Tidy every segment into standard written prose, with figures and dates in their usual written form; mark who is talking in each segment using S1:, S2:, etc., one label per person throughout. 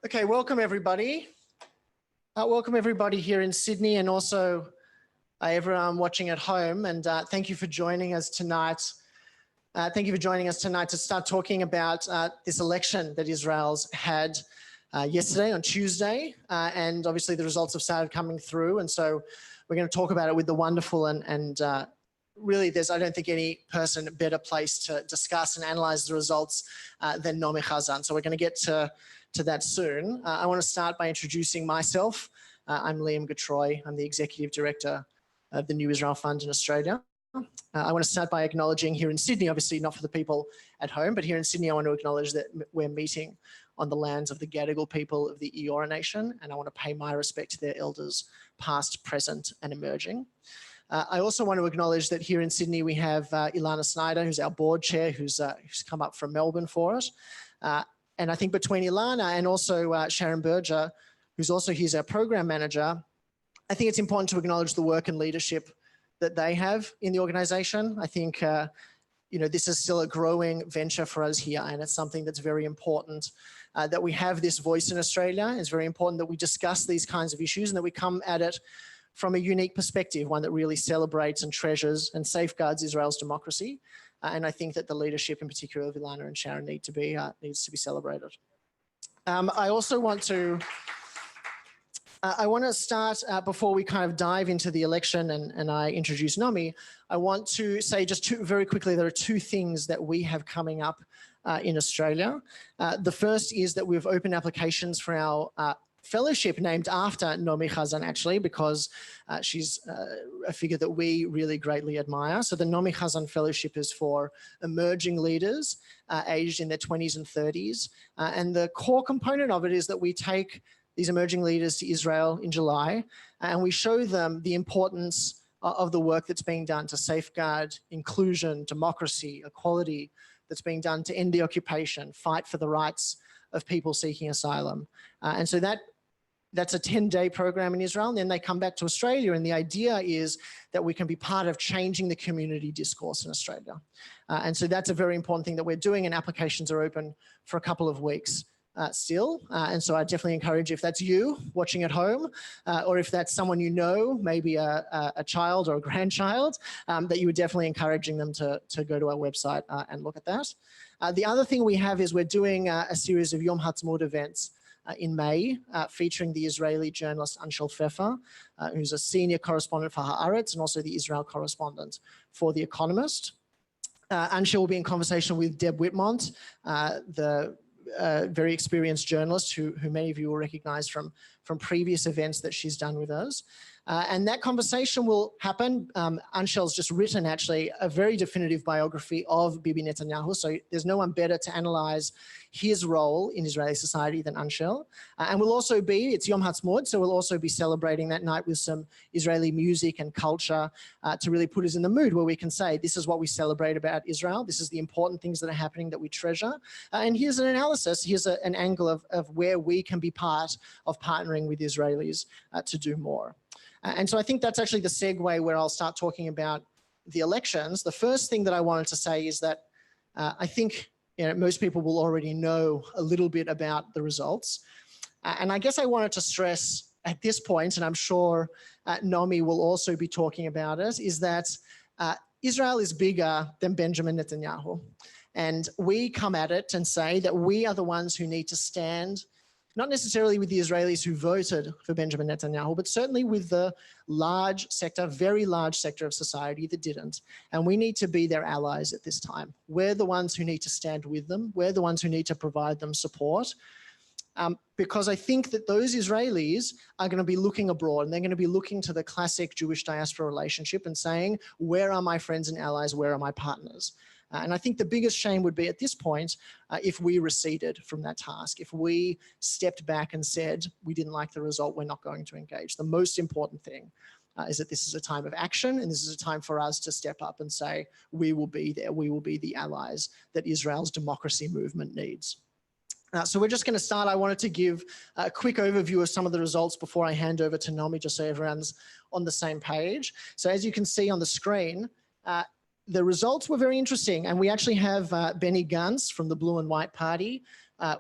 S1: Okay, welcome everybody. Welcome everybody here in Sydney and also everyone watching at home. And thank you for joining us tonight. Thank you for joining us tonight to start talking about this election that Israel's had yesterday on Tuesday. And obviously the results have started coming through. And so we're going to talk about it with the wonderful and really there's, I don't think, any person better placed to discuss and analyze the results than Naomi Chazan. So we're going to get to that soon. I want to start by introducing myself. I'm Liam Getreu. I'm the Executive Director of the New Israel Fund in Australia. I want to start by acknowledging here in Sydney, obviously not for the people at home, but here in Sydney I want to acknowledge that we're meeting on the lands of the Gadigal people of the Eora Nation, and I want to pay my respect to their elders, past, present, and emerging. I also want to acknowledge that here in Sydney we have Ilana Snyder, who's our board chair, who's come up from Melbourne for us. And I think between Ilana and also Sharon Berger, who's also here's our program manager, I think it's important to acknowledge the work and leadership that they have in the organisation. I think this is still a growing venture for us here, and it's something that's very important that we have this voice in Australia. It's very important that we discuss these kinds of issues and that we come at it from a unique perspective, one that really celebrates and treasures and safeguards Israel's democracy. And I think that the leadership, in particular of Ilana and Sharon, needs to be celebrated. I also want to start before we kind of dive into the election and I introduce Naomi. I want to say just very quickly, there are two things that we have coming up in Australia. The first is that we've opened applications for our fellowship named after Naomi Chazan, actually, because she's a figure that we really greatly admire. So the Naomi Chazan Fellowship is for emerging leaders aged in their 20s and 30s. And the core component of it is that we take these emerging leaders to Israel in July and we show them the importance of the work that's being done to safeguard inclusion, democracy, equality, that's being done to end the occupation, fight for the rights of people seeking asylum. And so that's a 10-day program in Israel, and then they come back to Australia, and the idea is that we can be part of changing the community discourse in Australia. And so that's a very important thing that we're doing, and applications are open for a couple of weeks still. And so I definitely encourage, if that's you watching at home, or if that's someone you know, maybe a child or a grandchild, that you were definitely encouraging them to go to our website and look at that. The other thing we have is we're doing a series of Yom Ha'atzmaut events in May, featuring the Israeli journalist Anshel Pfeffer, who's a senior correspondent for Haaretz and also the Israel correspondent for The Economist. Anshel will be in conversation with Deb Whitmont, the very experienced journalist who many of you will recognize from previous events that she's done with us. And that conversation will happen. Anshel's just written, actually, a very definitive biography of Bibi Netanyahu. So there's no one better to analyze his role in Israeli society than Anshel. And we'll also it's Yom Ha'atzmaut, so we'll also be celebrating that night with some Israeli music and culture to really put us in the mood where we can say, this is what we celebrate about Israel. This is the important things that are happening that we treasure. And here's an analysis. Here's an angle of where we can be part of partnering with Israelis to do more. And so I think that's actually the segue where I'll start talking about the elections. The first thing that I wanted to say is that I think most people will already know a little bit about the results. And I guess I wanted to stress at this point, and I'm sure Naomi will also be talking about it, is that Israel is bigger than Benjamin Netanyahu. And we come at it and say that we are the ones who need to stand, not necessarily with the Israelis who voted for Benjamin Netanyahu, but certainly with the large sector, very large sector of society that didn't. And we need to be their allies at this time. We're the ones who need to stand with them. We're the ones who need to provide them support. Because I think that those Israelis are going to be looking abroad, and they're going to be looking to the classic Jewish diaspora relationship and saying, where are my friends and allies? Where are my partners? And I think the biggest shame would be at this point if we receded from that task, if we stepped back and said, we didn't like the result, we're not going to engage. The most important thing is that this is a time of action, and this is a time for us to step up and say, we will be there, we will be the allies that Israel's democracy movement needs. So we're just going to start. I wanted to give a quick overview of some of the results before I hand over to Naomi, just so everyone's on the same page. So as you can see on the screen, the results were very interesting, and we actually have Benny Gantz from the Blue and White Party,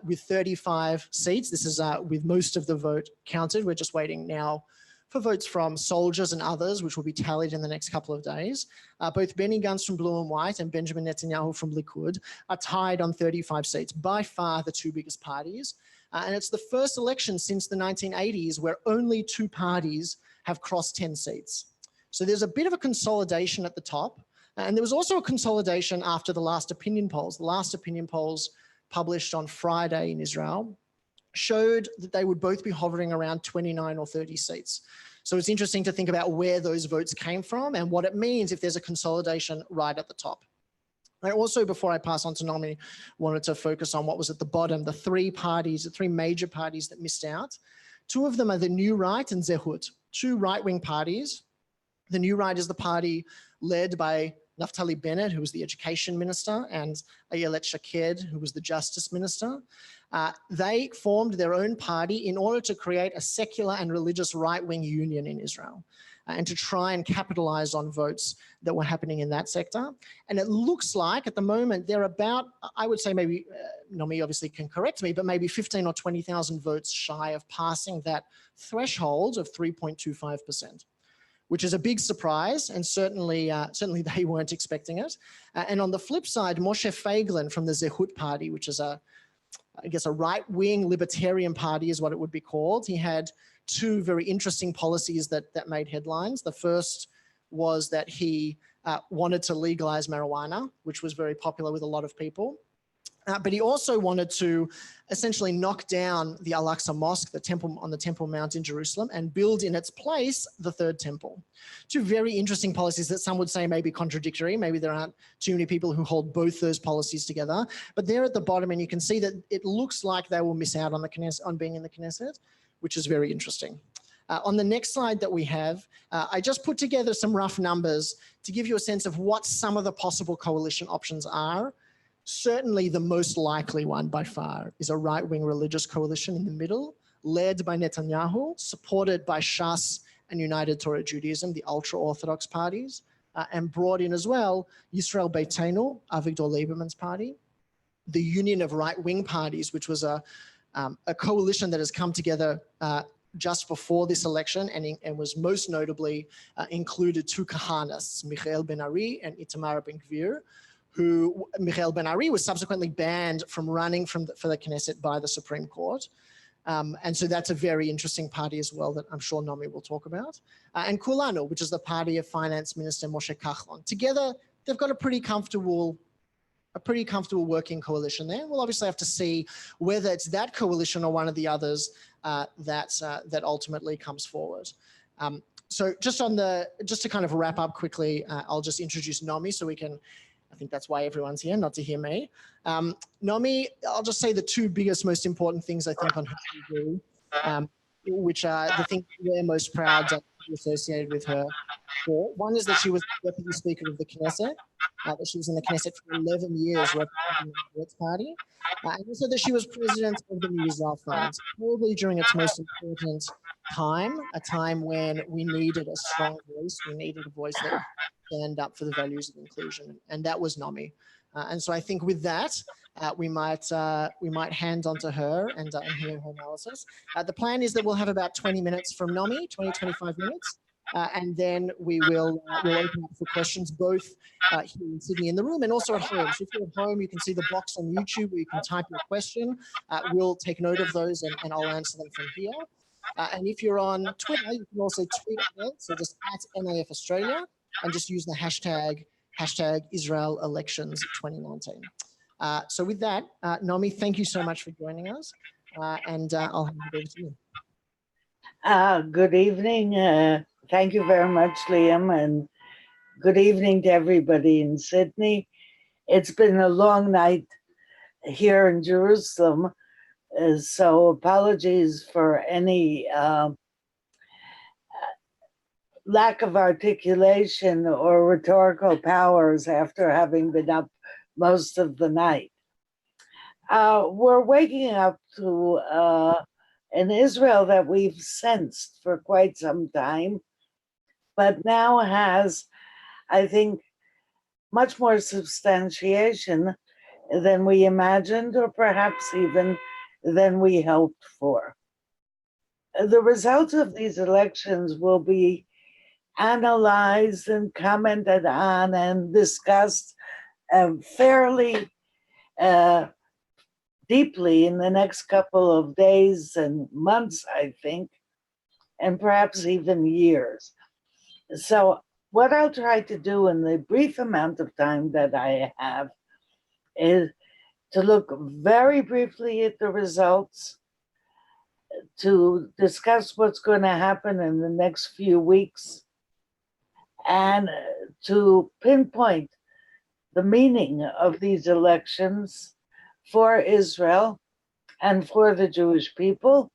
S1: with 35 seats. This is with most of the vote counted. We're just waiting now for votes from soldiers and others, which will be tallied in the next couple of days. Both Benny Gantz from Blue and White and Benjamin Netanyahu from Likud are tied on 35 seats, by far the two biggest parties. And it's the first election since the 1980s where only two parties have crossed 10 seats. So there's a bit of a consolidation at the top. And there was also a consolidation after the last opinion polls. The last opinion polls published on Friday in Israel showed that they would both be hovering around 29 or 30 seats. So it's interesting to think about where those votes came from and what it means if there's a consolidation right at the top. I also, before I pass on to Naomi, wanted to focus on what was at the bottom, the three major parties that missed out. Two of them are the New Right and Zehut, two right-wing parties. The New Right is the party led by Naftali Bennett, who was the education minister, and Ayelet Shaked, who was the justice minister. They formed their own party in order to create a secular and religious right-wing union in Israel and to try and capitalize on votes that were happening in that sector. And it looks like at the moment they're about, I would say maybe, Naomi obviously can correct me, but maybe 15 or 20,000 votes shy of passing that threshold of 3.25%. Which is a big surprise, and certainly they weren't expecting it. And on the flip side, Moshe Feiglin from the Zehut party, which is I guess a right-wing libertarian party is what it would be called. He had two very interesting policies that made headlines. The first was that he wanted to legalize marijuana, which was very popular with a lot of people. But he also wanted to essentially knock down the Al-Aqsa Mosque, the temple on the Temple Mount in Jerusalem, and build in its place the third temple. Two very interesting policies that some would say may be contradictory. Maybe there aren't too many people who hold both those policies together. But they're at the bottom, and you can see that it looks like they will miss out on the Knesset, on being in the Knesset, which is very interesting. On the next slide that we have, I just put together some rough numbers to give you a sense of what some of the possible coalition options are. Certainly the most likely one by far is a right-wing religious coalition in the middle, led by Netanyahu, supported by Shas and United Torah Judaism, the ultra-Orthodox parties, and brought in as well Yisrael Beitenu, Avigdor Lieberman's party, the Union of Right-Wing Parties, which was a coalition that has come together just before this election and was most notably included two Kahanists, Michael Ben-Ari and Itamar Ben-Gvir, who Michael Ben-Ari was subsequently banned from running for the Knesset by the Supreme Court. And so that's a very interesting party as well that I'm sure Naomi will talk about. And Kulanu, which is the party of Finance Minister Moshe Kachlon. Together, they've got a pretty comfortable working coalition there. We'll obviously have to see whether it's that coalition or one of the others that ultimately comes forward. So just to kind of wrap up quickly, I'll just introduce Naomi so we can, I think that's why everyone's here, not to hear me. Naomi, I'll just say the two biggest, most important things I think on her CV, which are the things we're most proud to be associated with her for. One is that she was Deputy Speaker of the Knesset, that she was in the Knesset for 11 years representing the Meretz Party, and also that she was President of the New Israel Fund, probably during its most important time, a time when we needed a strong voice, we needed a voice that stand up for the values of inclusion, and that was Naomi. And so I think with that, we might hand on to her and hear her analysis. The plan is that we'll have about 20 minutes from Naomi, 25 minutes, and then we'll open up for questions both here in Sydney in the room and also at home. So if you're at home, you can see the box on YouTube where you can type your question. We'll take note of those and I'll answer them from here. And if you're on Twitter, you can also tweet at, so just at NAF Australia, and just use the hashtag Israel Elections 2019. So with that, Naomi, thank you so much for joining us, and I'll hand it over to you.
S2: Good evening. Thank you very much, Liam, and good evening to everybody in Sydney. It's been a long night here in Jerusalem, so apologies for any lack of articulation or rhetorical powers after having been up most of the night. We're waking up to an Israel that we've sensed for quite some time, but now has, I think, much more substantiation than we imagined, or perhaps even than we hoped for. The results of these elections will be analyzed and commented on and discussed fairly deeply in the next couple of days and months, I think, and perhaps even years. So, what I'll try to do in the brief amount of time that I have is to look very briefly at the results, to discuss what's going to happen in the next few weeks, and to pinpoint the meaning of these elections for Israel and for the Jewish people,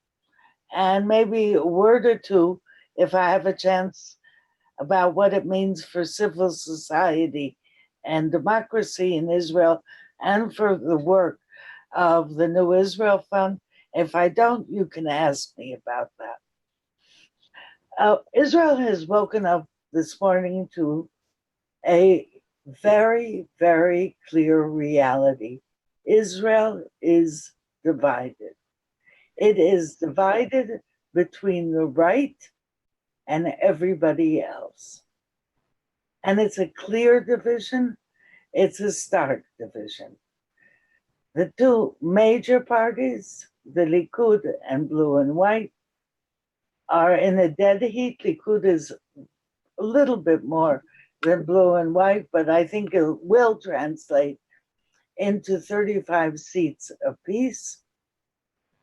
S2: and maybe a word or two, if I have a chance, about what it means for civil society and democracy in Israel and for the work of the New Israel Fund. If I don't, you can ask me about that. Israel has woken up this morning to a very, very clear reality. Israel is divided. It is divided between the right and everybody else. And it's a clear division, it's a stark division. The two major parties, the Likud and Blue and White, are in a dead heat. Likud is a little bit more than Blue and White, but I think it will translate into 35 seats apiece.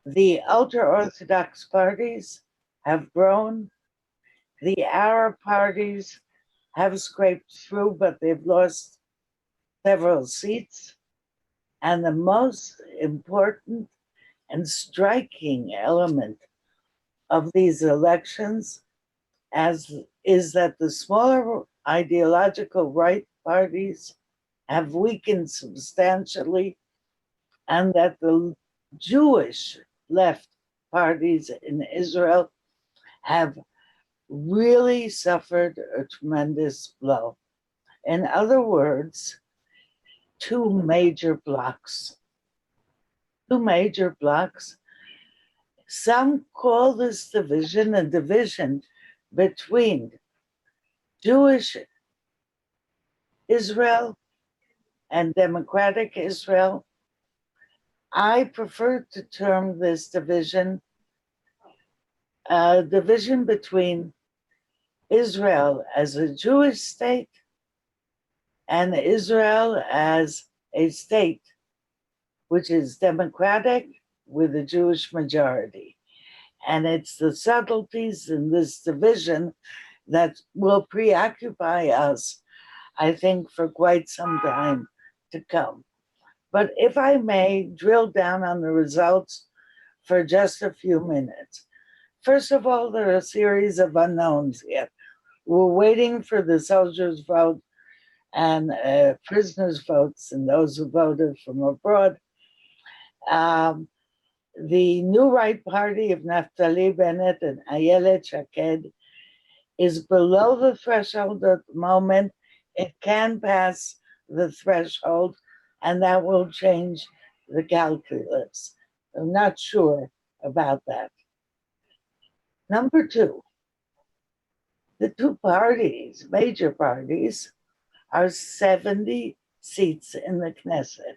S2: The ultra-Orthodox parties have grown. The Arab parties have scraped through, but they've lost several seats. And the most important and striking element of these elections is that the smaller ideological right parties have weakened substantially, and that the Jewish left parties in Israel have really suffered a tremendous blow. In other words, two major blocks. Some call this division a division between Jewish Israel and democratic Israel. I prefer to term this division a division between Israel as a Jewish state and Israel as a state which is democratic with a Jewish majority. And it's the subtleties in this division that will preoccupy us, I think, for quite some time to come. But if I may drill down on the results for just a few minutes. First of all, there are a series of unknowns here. We're waiting for the soldiers' vote and prisoners' votes and those who voted from abroad. The New Right Party of Naftali Bennett and Ayelet Shaked is below the threshold at the moment. It can pass the threshold, and that will change the calculus. I'm not sure about that. Number two, the two parties, major parties, are 70 seats in the Knesset.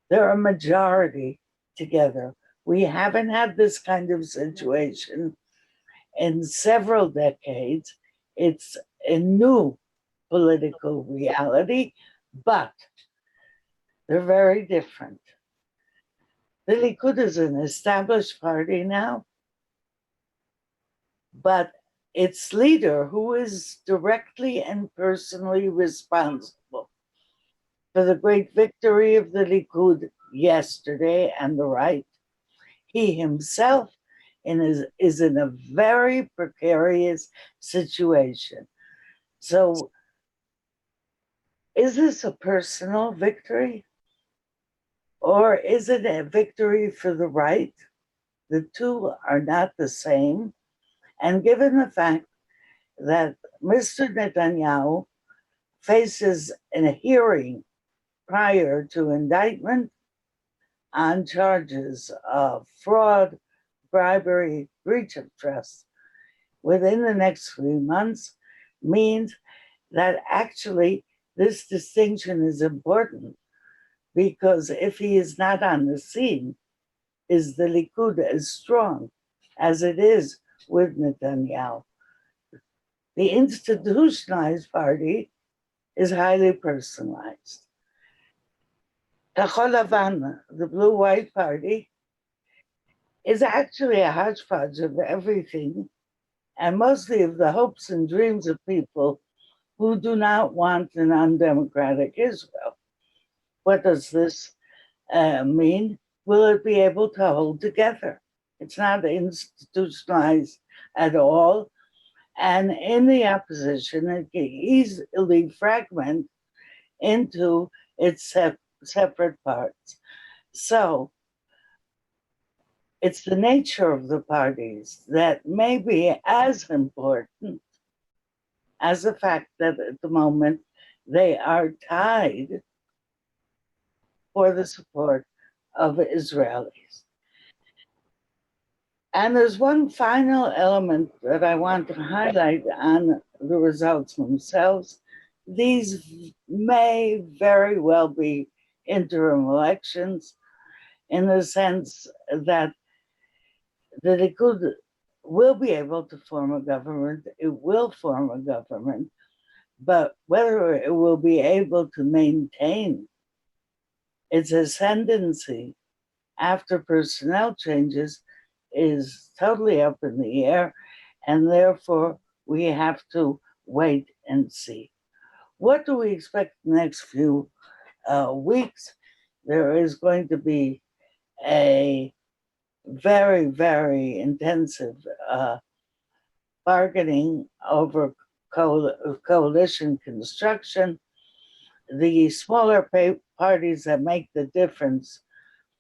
S2: They're a majority together. We haven't had this kind of situation in several decades. It's a new political reality, but they're very different. The Likud is an established party now, but its leader, who is directly and personally responsible for the great victory of the Likud yesterday and the right, he himself is in a very precarious situation. So, is this a personal victory? Or is it a victory for the right? The two are not the same. And given the fact that Mr. Netanyahu faces a hearing prior to indictment on charges of fraud, bribery, breach of trust within the next 3 months means that actually this distinction is important, because if he is not on the scene, is the Likud as strong as it is with Netanyahu? The institutionalized party is highly personalized. Kachol Lavan, the blue-white party, is actually a hodgepodge of everything, and mostly of the hopes and dreams of people who do not want an undemocratic Israel. What does this mean? Will it be able to hold together? It's not institutionalized at all. And in the opposition, it can easily fragment into its separate parts. So it's the nature of the parties that may be as important as the fact that at the moment they are tied for the support of Israelis. And there's one final element that I want to highlight on the results themselves. These may very well be interim elections in the sense that the Likud will be able to form a government, it will form a government, but whether it will be able to maintain its ascendancy after personnel changes is totally up in the air, and therefore we have to wait and see. What do we expect the next few weeks? There is going to be a very, very intensive bargaining over coalition construction. The smaller parties that make the difference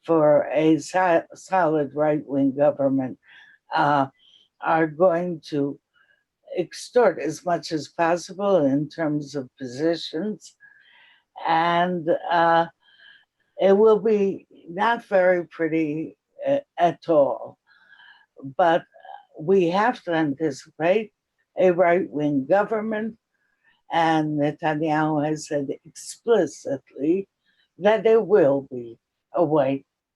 S2: for a solid right-wing government are going to extort as much as possible in terms of positions, and it will be not very pretty at all. But we have to anticipate a right-wing government, and Netanyahu has said explicitly that there will be a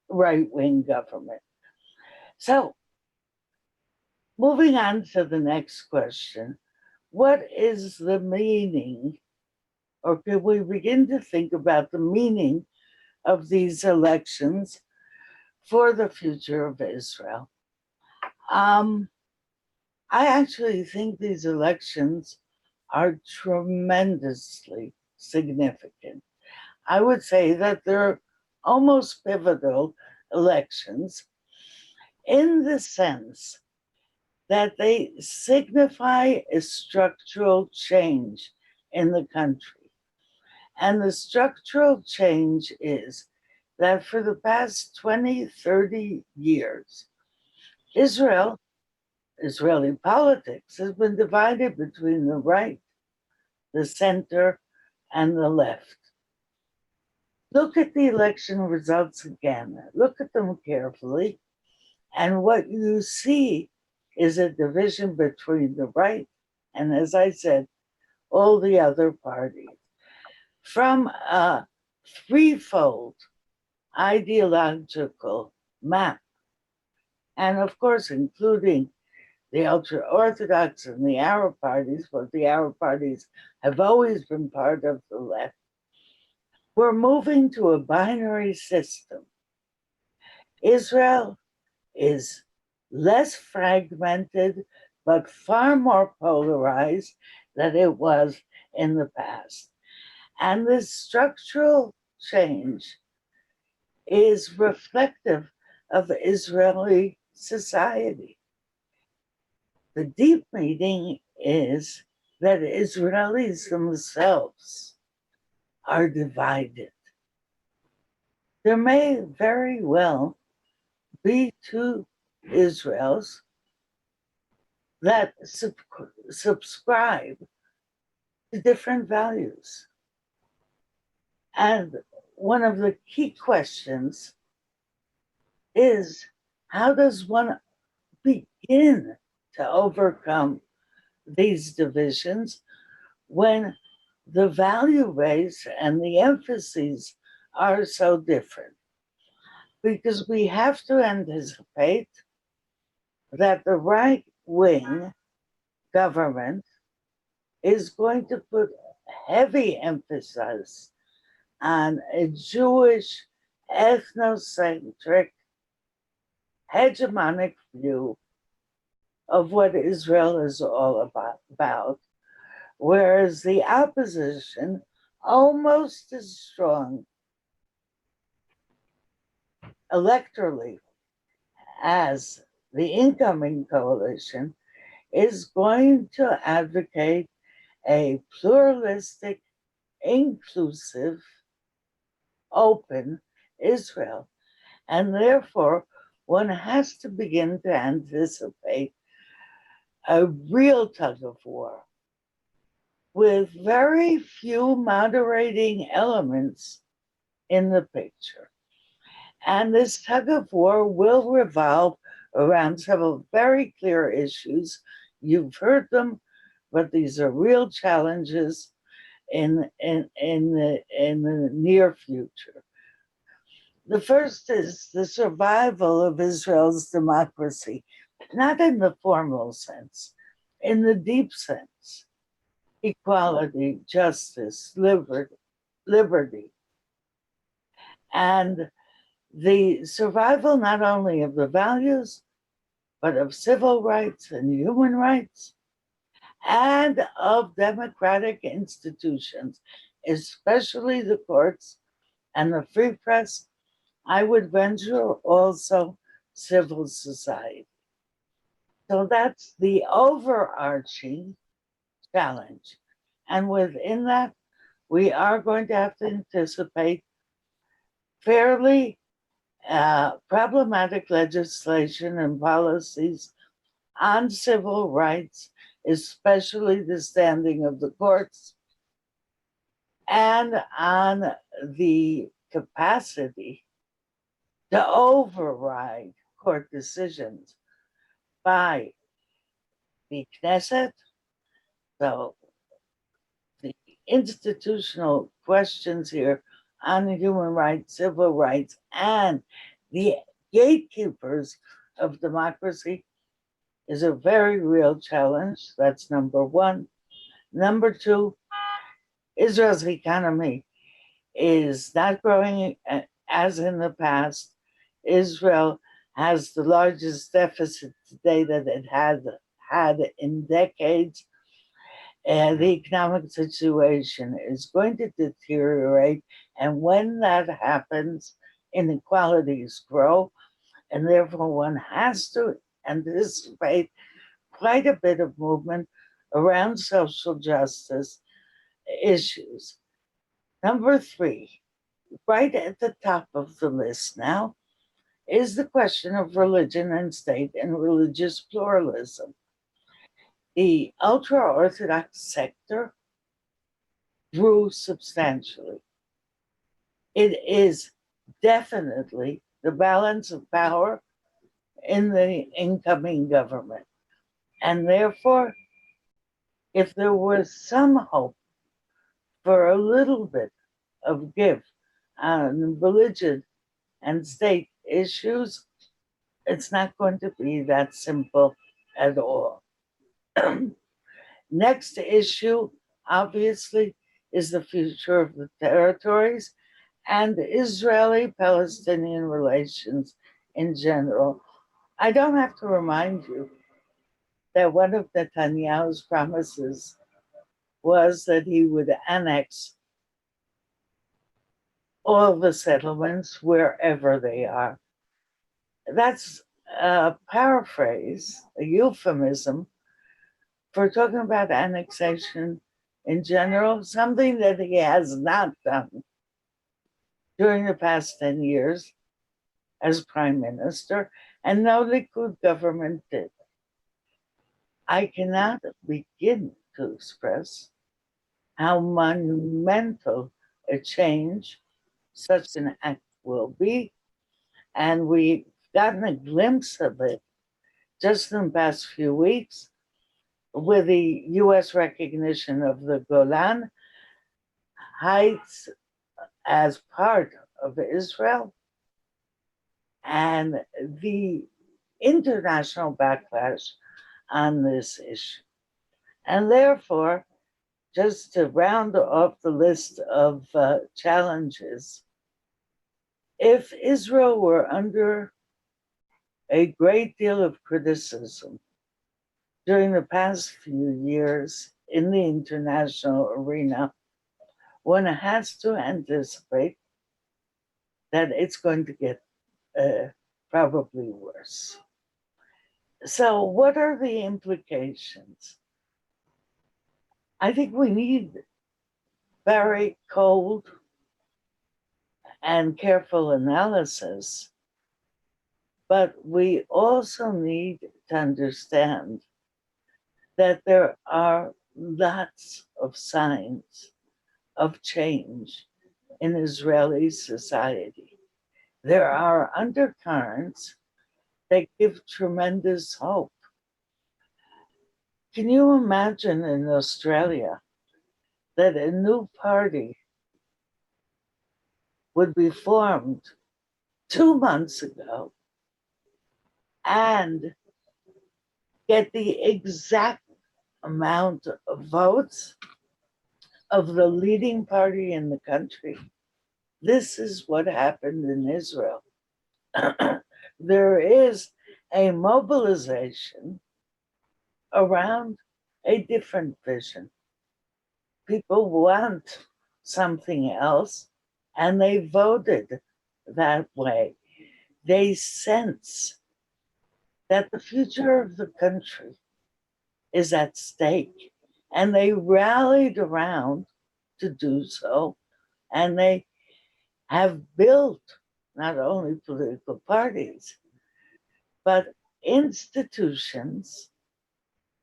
S2: right-wing government. So, moving on to the next question, what is the meaning, or can we begin to think about the meaning of these elections for the future of Israel? I actually think these elections are tremendously significant. I would say that they're almost pivotal elections in the sense that they signify a structural change in the country. And the structural change is that for the past 20, 30 years, Israeli politics has been divided between the right, the center, and the left. Look at the election results again. Look at them carefully. And what you see is a division between the right and, as I said, all the other parties. From a threefold ideological map, and of course, including the ultra-Orthodox and the Arab parties, but the Arab parties have always been part of the left. We're moving to a binary system. Israel is less fragmented, but far more polarized than it was in the past. And this structural change is reflective of Israeli society. The deep meaning is that Israelis themselves are divided. There may very well be two Israels that subscribe to different values. And one of the key questions is, how does one begin to overcome these divisions when the value base and the emphases are so different? Because we have to anticipate that the right wing government is going to put heavy emphasis on a Jewish ethnocentric hegemonic view of what Israel is all about, whereas the opposition, almost as strong electorally as the incoming coalition, is going to advocate a pluralistic, inclusive, open Israel. And therefore, one has to begin to anticipate a real tug of war with very few moderating elements in the picture. And this tug of war will revolve around several very clear issues. You've heard them, but these are real challenges in the near future. The first is the survival of Israel's democracy, not in the formal sense, in the deep sense. Equality, justice, liberty, and the survival not only of the values, but of civil rights and human rights, and of democratic institutions, especially the courts and the free press. I would venture also civil society. So that's the overarching challenge. And within that, we are going to have to anticipate fairly problematic legislation and policies on civil rights, especially the standing of the courts, and on the capacity to override court decisions by the Knesset. So the institutional questions here on human rights, civil rights, and the gatekeepers of democracy is a very real challenge. That's number one. Number two, Israel's economy is not growing as in the past. Israel has the largest deficit today that it had in decades. And the economic situation is going to deteriorate. And when that happens, inequalities grow. And therefore, one has to anticipate quite a bit of movement around social justice issues. Number three, right at the top of the list now, is the question of religion and state and religious pluralism. The ultra-Orthodox sector grew substantially. It is definitely the balance of power in the incoming government. And therefore, if there was some hope for a little bit of give on religion and state issues, it's not going to be that simple at all. Next issue, obviously, is the future of the territories and Israeli-Palestinian relations in general. I don't have to remind you that one of Netanyahu's promises was that he would annex all the settlements wherever they are. That's a paraphrase, a euphemism for talking about annexation in general, something that he has not done during the past 10 years as prime minister, and no Likud government did. I cannot begin to express how monumental a change such an act will be. And we've gotten a glimpse of it just in the past few weeks with the US recognition of the Golan Heights as part of Israel and the international backlash on this issue. And therefore, just to round off the list of challenges, if Israel were under a great deal of criticism during the past few years in the international arena, one has to anticipate that it's going to get probably worse. So, what are the implications? I think we need very cold and careful analysis, but we also need to understand that there are lots of signs of change in Israeli society. There are undercurrents that give tremendous hope. Can you imagine in Australia that a new party would be formed 2 months ago and get the exact amount of votes of the leading party in the country? This is what happened in Israel. There is a mobilization around a different vision. People want something else, and they voted that way. They sense that the future of the country is at stake, and they rallied around to do so, and they have built not only political parties, but institutions,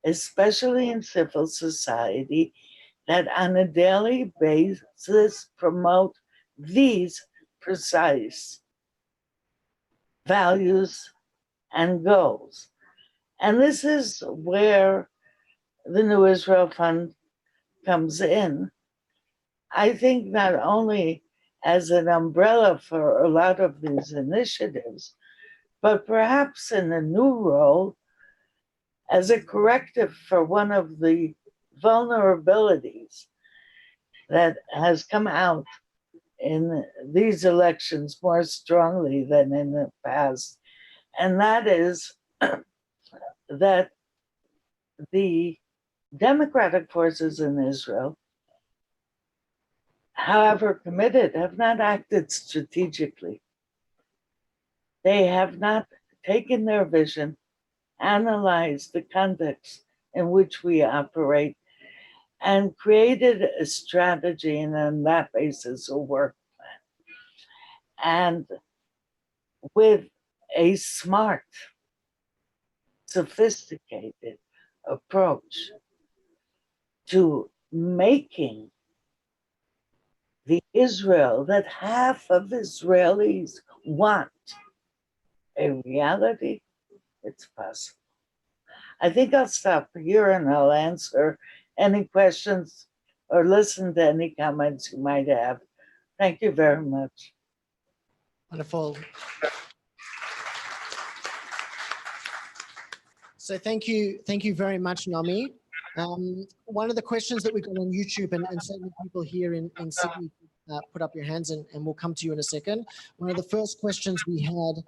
S2: especially in civil society, that on a daily basis promote these precise values and goals. And this is where the New Israel Fund comes in. I think not only as an umbrella for a lot of these initiatives, but perhaps in a new role as a corrective for one of the vulnerabilities that has come out in these elections more strongly than in the past. And that is that the democratic forces in Israel, however committed, have not acted strategically. They have not taken their vision, analyzed the context in which we operate, and created a strategy, and on that basis, a work plan. And with a smart, sophisticated approach to making the Israel that half of Israelis want a reality, it's possible. I think I'll stop here and I'll answer any questions or listen to any comments you might have. Thank you very much.
S1: Wonderful. So thank you very much, Naomi. One of the questions that we got on YouTube, and certainly people here in Sydney, put up your hands, and we'll come to you in a second. One of the first questions we had,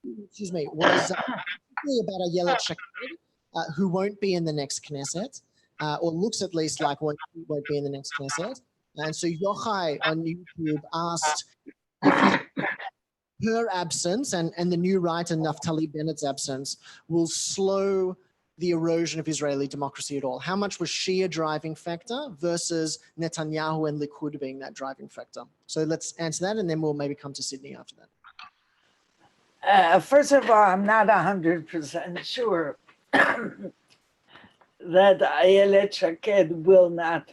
S1: was about Ayelet Shaked, who won't be in the next Knesset, or looks at least like won't be in the next Knesset. And so Yochai on YouTube asked if her absence and the new right and Naftali Bennett's absence will slow the erosion of Israeli democracy at all. How much was she a driving factor versus Netanyahu and Likud being that driving factor? So let's answer that, and then we'll maybe come to Sydney after that.
S2: First of all, I'm not 100% sure that Ayelet Shaked will not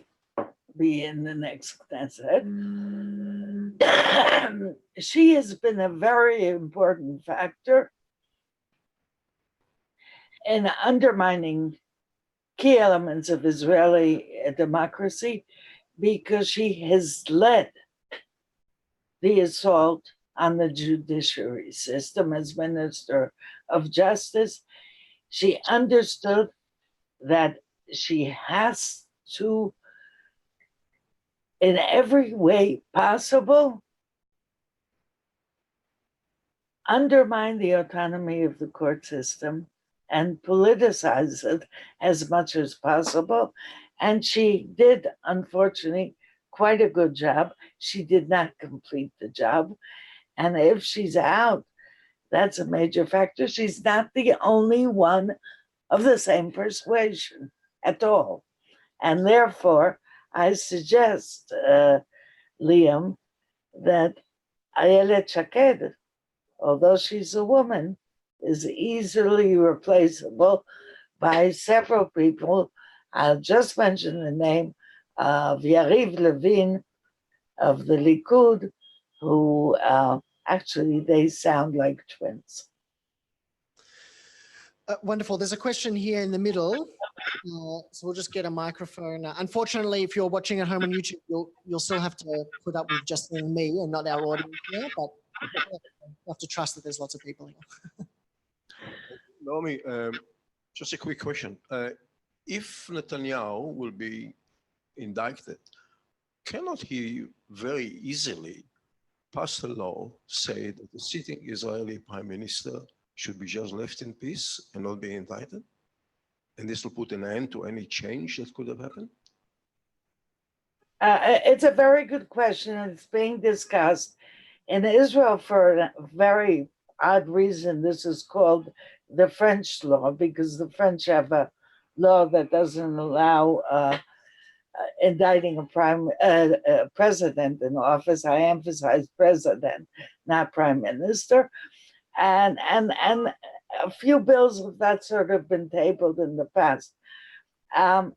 S2: be in the next Knesset. she has been a very important factor in undermining key elements of Israeli democracy because she has led the assault on the judiciary system as Minister of Justice. She understood that she has to, in every way possible, undermine the autonomy of the court system and politicize it as much as possible. And she did, unfortunately, quite a good job. She did not complete the job. And if she's out, that's a major factor. She's not the only one of the same persuasion at all. And therefore, I suggest, Liam, that Ayelet Shaked, although she's a woman, is easily replaceable by several people. I'll just mention the name of Yariv Levin of the Likud, who actually they sound like twins.
S1: Wonderful. There's a question here in the middle. So we'll just get a microphone. Unfortunately, if you're watching at home on YouTube, you'll still have to put up with just seeing me and not our audience here, but you have to trust that there's lots of people here.
S3: Naomi, just a quick question. If Netanyahu will be indicted, cannot he very easily pass a law, say that the sitting Israeli prime minister should be just left in peace and not be indicted? And this will put an end to any change that could have happened?
S2: It's a very good question. It's being discussed in Israel for a very odd reason. This is called the French law, because the French have a law that doesn't allow indicting a president in office. I emphasize president, not prime minister. And a few bills of that sort have been tabled in the past.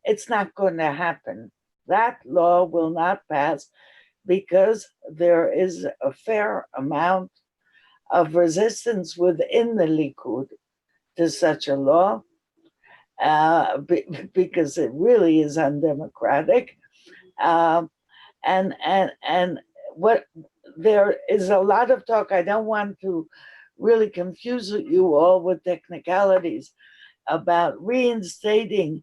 S2: It's not going to happen. That law will not pass because there is a fair amount of resistance within the Likud to such a law, because it really is undemocratic. And what there is a lot of talk. I don't want to really confuse you all with technicalities about reinstating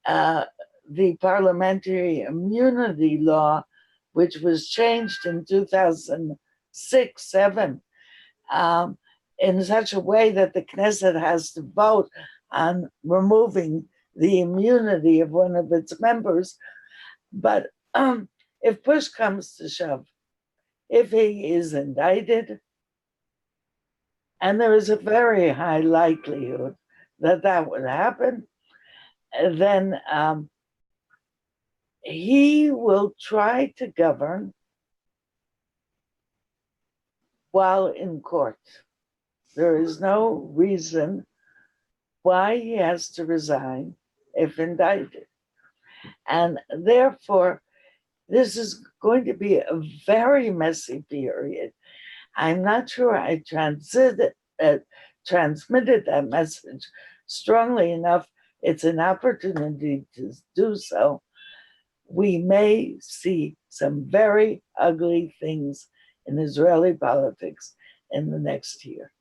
S2: the parliamentary immunity law, which was changed in 2006-7, in such a way that the Knesset has to vote on removing the immunity of one of its members. But if push comes to shove, if he is indicted, and there is a very high likelihood that that would happen, then he will try to govern while in court. There is no reason why he has to resign if indicted. And therefore, this is going to be a very messy period. I'm not sure I transmitted that message strongly enough. It's an opportunity to do so. We may see some very ugly things in Israeli politics in the next year.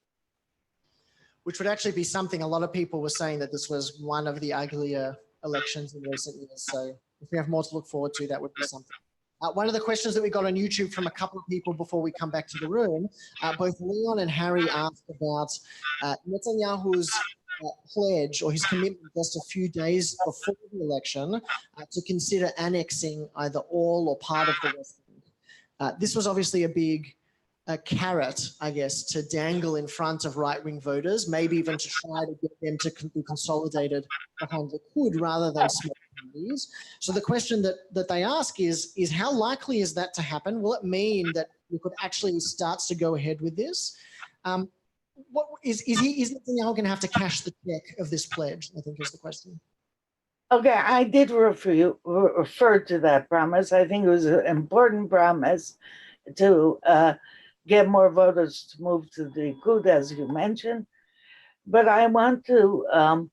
S1: Which would actually be something a lot of people were saying, that this was one of the uglier elections in recent years. So if we have more to look forward to, that would be something. One of the questions that we got on YouTube from a couple of people before we come back to the room, both Leon and Harry asked about Netanyahu's pledge or his commitment just a few days before the election to consider annexing either all or part of the West Bank. This was obviously a big carrot, I guess, to dangle in front of right-wing voters, maybe even to try to get them to be consolidated behind the Likud rather than small parties. So the question that they ask is how likely is that to happen? Will it mean that we could actually start to go ahead with this? What is Netanyahu going to have to cash the check of this pledge, I think is the question.
S2: Okay, I did refer to that promise. I think it was an important promise to get more voters to move to the Likud, as you mentioned. But I want to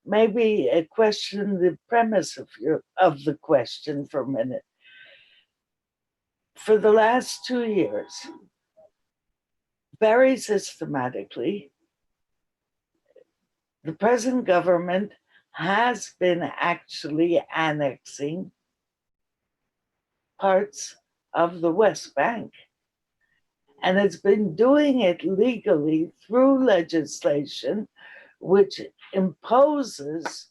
S2: maybe question the premise of the question for a minute. For the last 2 years, very systematically, the present government has been actually annexing parts of the West Bank. And it's been doing it legally through legislation which imposes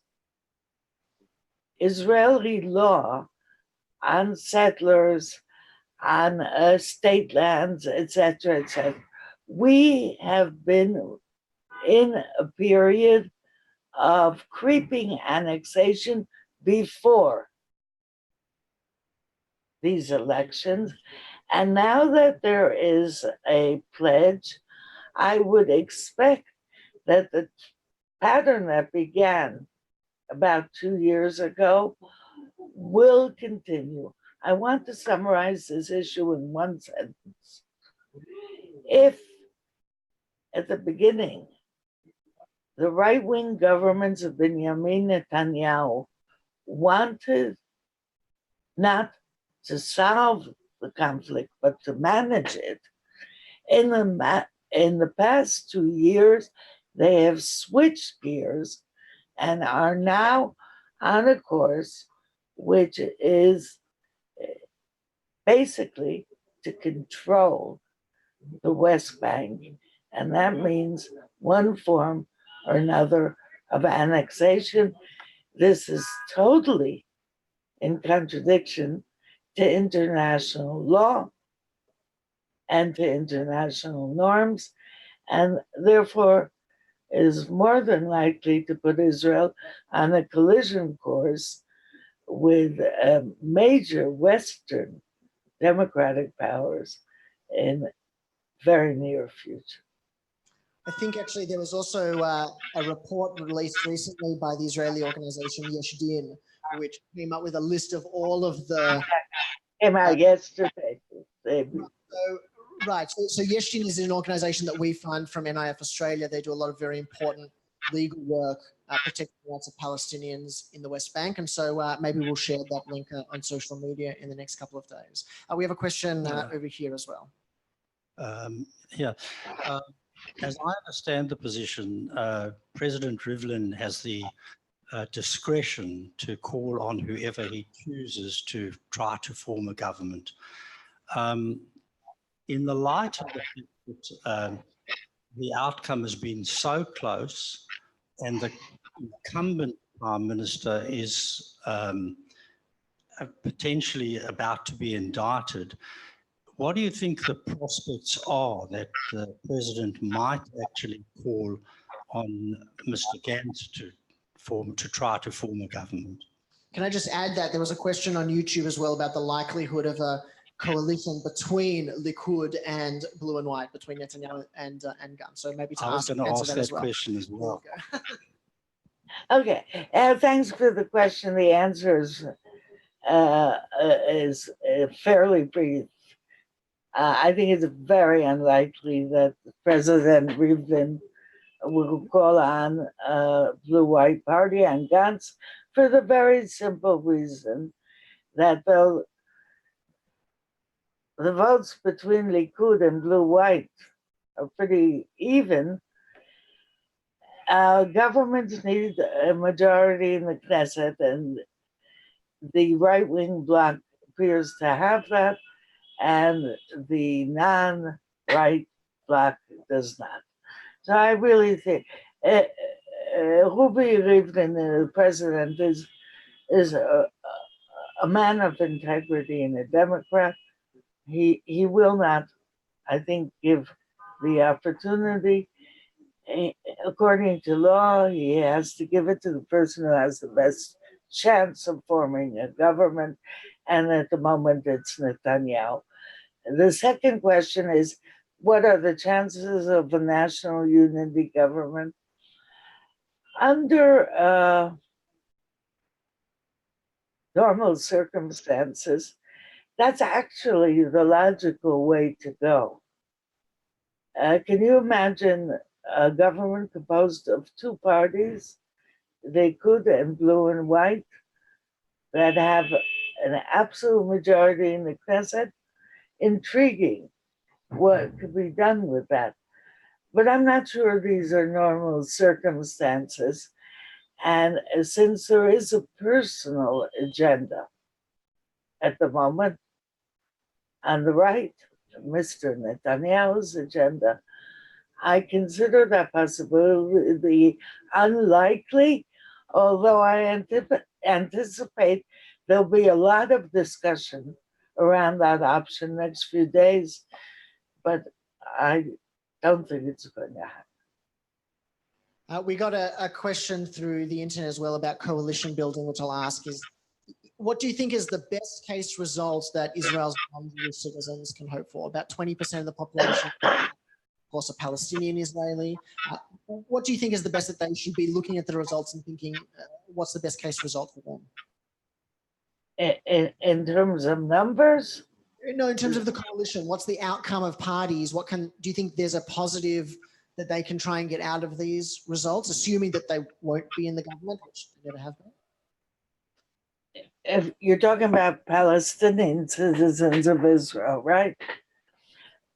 S2: Israeli law on settlers, on state lands, etc., etc. We have been in a period of creeping annexation before these elections. And now that there is a pledge, I would expect that the pattern that began about 2 years ago will continue. I want to summarize this issue in one sentence. If at the beginning, the right-wing governments of Benjamin Netanyahu wanted not to solve the conflict, but to manage it, in the past 2 years, they have switched gears and are now on a course which is basically to control the West Bank. And that means one form or another of annexation. This is totally in contradiction to international law and to international norms, and therefore is more than likely to put Israel on a collision course with major Western democratic powers in very near future.
S1: I think actually there was also a report released recently by the Israeli organization Yesh Din, which came up with a list of all of the...
S2: Came out yesterday.
S1: Right. So Yesh Din is an organization that we fund from NIF Australia. They do a lot of very important legal work protecting the rights of Palestinians in the West Bank. And so maybe we'll share that link on social media in the next couple of days. We have a question over here as well.
S4: As I understand the position, President Rivlin has the discretion to call on whoever he chooses to try to form a government. In the light of the fact that the outcome has been so close and the incumbent Prime Minister is potentially about to be indicted, what do you think the prospects are that the President might actually call on Mr. Gantz to try to form a government?
S1: Can I just add that there was a question on YouTube as well about the likelihood of a coalition between Likud and Blue and White, between Netanyahu and Gantz. So maybe to
S4: I was going to ask that question as well.
S2: Okay, thanks for the question. The answer is fairly brief. I think it's very unlikely that President Rivlin will call on Blue-White Party and Gantz for the very simple reason that though the votes between Likud and Blue-White are pretty even, governments need a majority in the Knesset, and the right-wing bloc appears to have that, and the non-right bloc does not. So I really think Ruby Rivlin, the president, is a man of integrity and a Democrat. He will not, I think, give the opportunity. According to law, he has to give it to the person who has the best chance of forming a government, and at the moment it's Netanyahu. The second question is, what are the chances of a national unity government? Under normal circumstances, that's actually the logical way to go. Can you imagine a government composed of two parties, Likud and blue and white, that have an absolute majority in the Knesset? Intriguing what could be done with that. But I'm not sure these are normal circumstances. And since there is a personal agenda at the moment on the right, Mr. Netanyahu's agenda, I consider that possibility unlikely, although I anticipate there'll be a lot of discussion around that option next few days, but I don't think it's going to happen.
S1: We got a question through the internet as well about coalition building, which I'll ask is, what do you think is the best case result that Israel's non-Jewish citizens can hope for? About 20% of the population, of course, are Palestinian Israeli. What do you think is the best that they should be looking at the results and thinking, what's the best case result for them?
S2: In terms of numbers?
S1: No, in terms of the coalition, what's the outcome of parties? Do you think there's a positive that they can try and get out of these results, assuming that they won't be in the government, which they never have been?
S2: If you're talking about Palestinian citizens of Israel, right?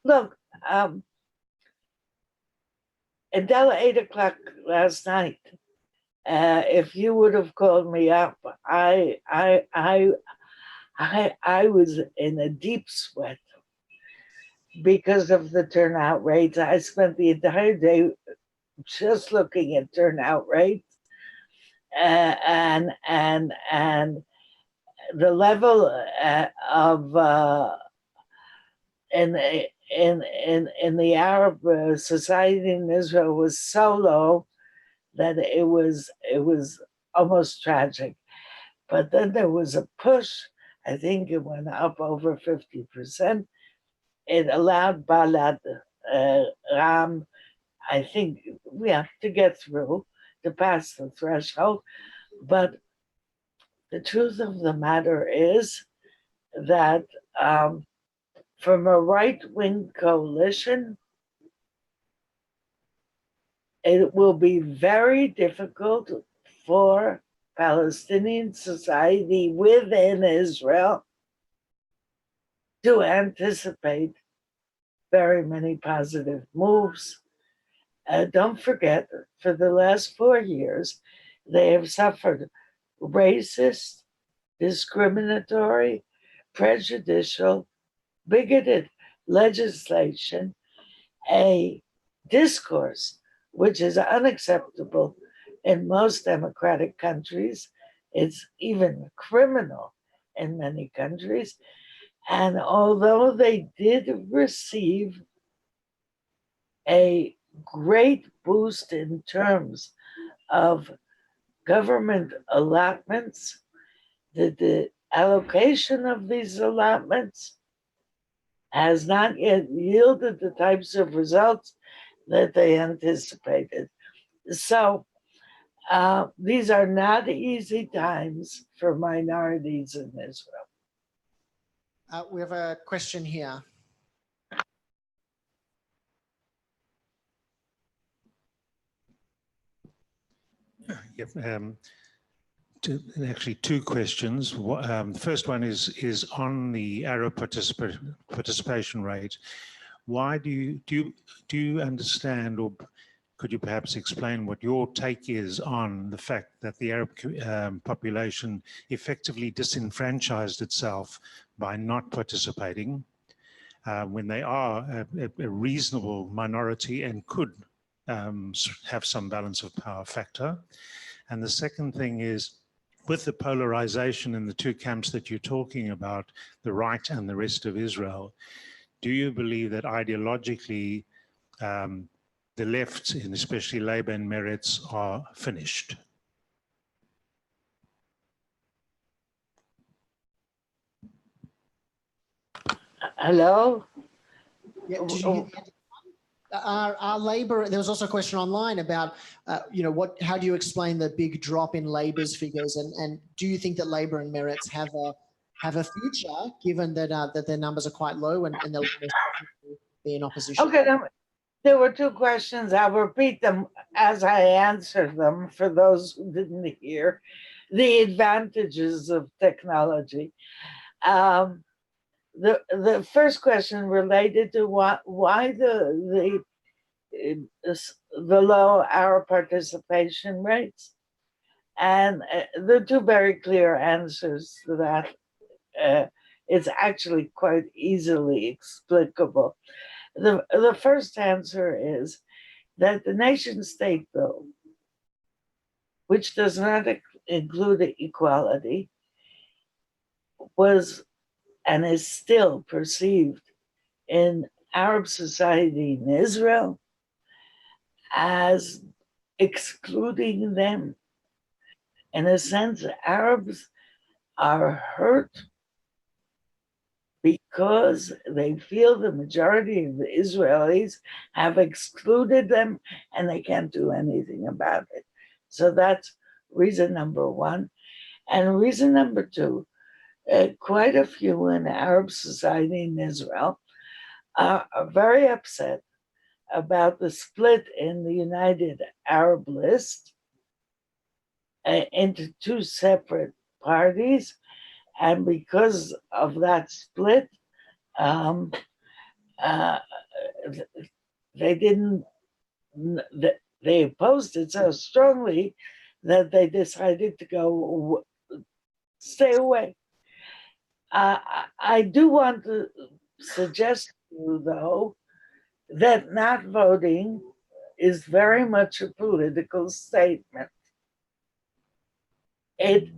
S2: Look, until 8 o'clock last night, if you would have called me up, I was in a deep sweat because of the turnout rates. I spent the entire day just looking at turnout rates, and the level of in the Arab society in Israel was so low that it was almost tragic. But then there was a push. I think it went up over 50%. It allowed Balad, Ram, I think we have to get through to pass the threshold. But the truth of the matter is that from a right-wing coalition, it will be very difficult for Palestinian society within Israel to anticipate very many positive moves. Don't forget, for the last 4 years, they have suffered racist, discriminatory, prejudicial, bigoted legislation, a discourse which is unacceptable in most democratic countries. It's even criminal in many countries. And although they did receive a great boost in terms of government allotments, the allocation of these allotments has not yet yielded the types of results that they anticipated. So these are not easy times for minorities in Israel.
S1: We have a question here.
S5: Yep. Actually, two questions. The first one is on the Arab participation rate. Why do you understand, or could you perhaps explain what your take is on the fact that the Arab population effectively disenfranchised itself by not participating when they are a reasonable minority and could have some balance of power factor? And the second thing is, with the polarization in the two camps that you're talking about, the right and the rest of Israel, do you believe that ideologically the left, and especially Labour and Meretz, are finished?
S2: Hello?
S1: Yeah, did you hear our Labour? There was also a question online about, how do you explain the big drop in Labour's figures, and do you think that Labour and Meretz have a future, given that that their numbers are quite low and they'll be in opposition?
S2: Okay, There were two questions. I'll repeat them as I answer them for those who didn't hear. The advantages of technology. The first question related to why the low hour participation rates, and there are two very clear answers to that. It's actually quite easily explicable. The first answer is that the nation state bill, which does not include equality, was and is still perceived in Arab society in Israel as excluding them. In a sense, Arabs are hurt because they feel the majority of the Israelis have excluded them and they can't do anything about it. So that's reason number one. And reason number two, quite a few in Arab society in Israel are very upset about the split in the United Arab List into two separate parties. And because of that split, they didn't, they opposed it so strongly that they decided to go stay away. I do want to suggest to you, though, that not voting is very much a political statement. It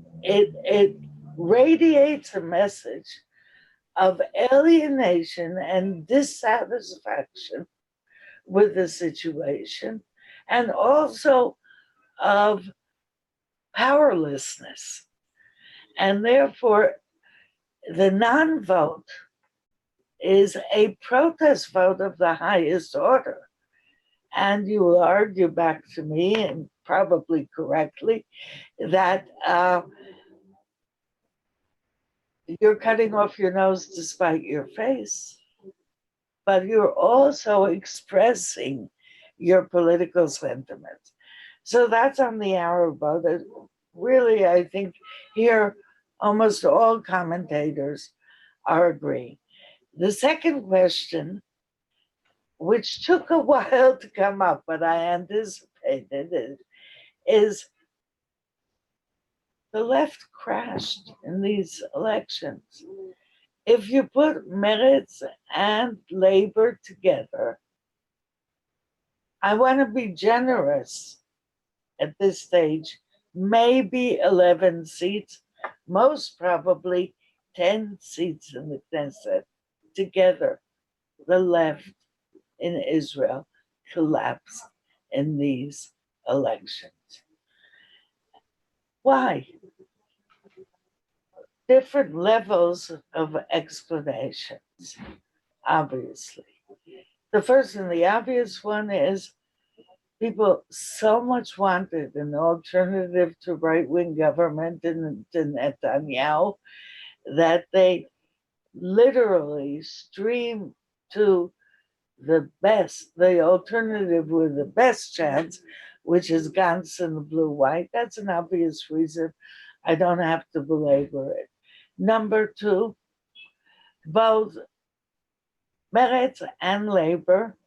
S2: radiates a message of alienation and dissatisfaction with the situation, and also of powerlessness. And therefore, the non-vote is a protest vote of the highest order. And you will argue back to me, and probably correctly, that you're cutting off your nose to spite your face, but you're also expressing your political sentiments. So that's on the Arab vote. Really, I think here almost all commentators are agreeing. The second question, which took a while to come up, but I anticipated it, is the left crashed in these elections. If you put Meretz and Labor together, I want to be generous at this stage, maybe 11 seats, most probably 10 seats in the Knesset. Together, the left in Israel collapsed in these elections. Why? Different levels of explanations, obviously. The first and the obvious one is people so much wanted an alternative to right-wing government and to Netanyahu that they literally streamed to the best, the alternative with the best chance, which is Gantz and the blue-white. That's an obvious reason. I don't have to belabor it. Number two, both Meretz and Labor,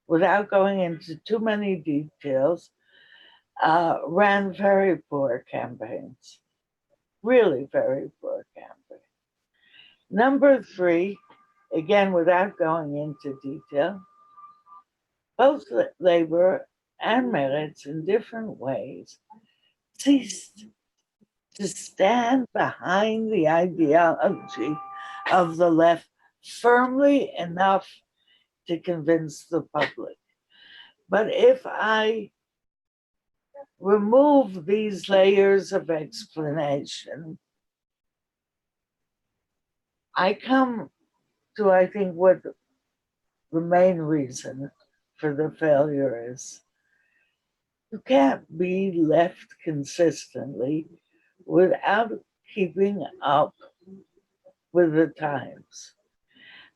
S2: without going into too many details, ran very poor campaigns, really very poor campaigns. Number three, again, without going into detail, both Labor and Meretz in different ways ceased to stand behind the ideology of the left firmly enough to convince the public. But if I remove these layers of explanation, I come to, I think, what the main reason for the failure is. You can't be left consistently without keeping up with the times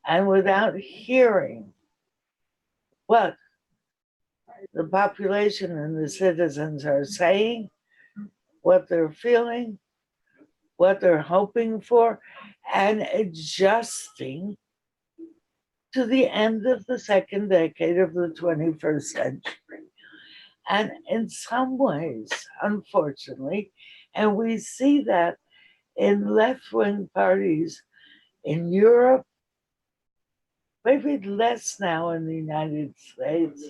S2: and without hearing what the population and the citizens are saying, what they're feeling, what they're hoping for, and adjusting to the end of the second decade of the 21st century. And in some ways, unfortunately, and we see that in left-wing parties in Europe, maybe less now in the United States,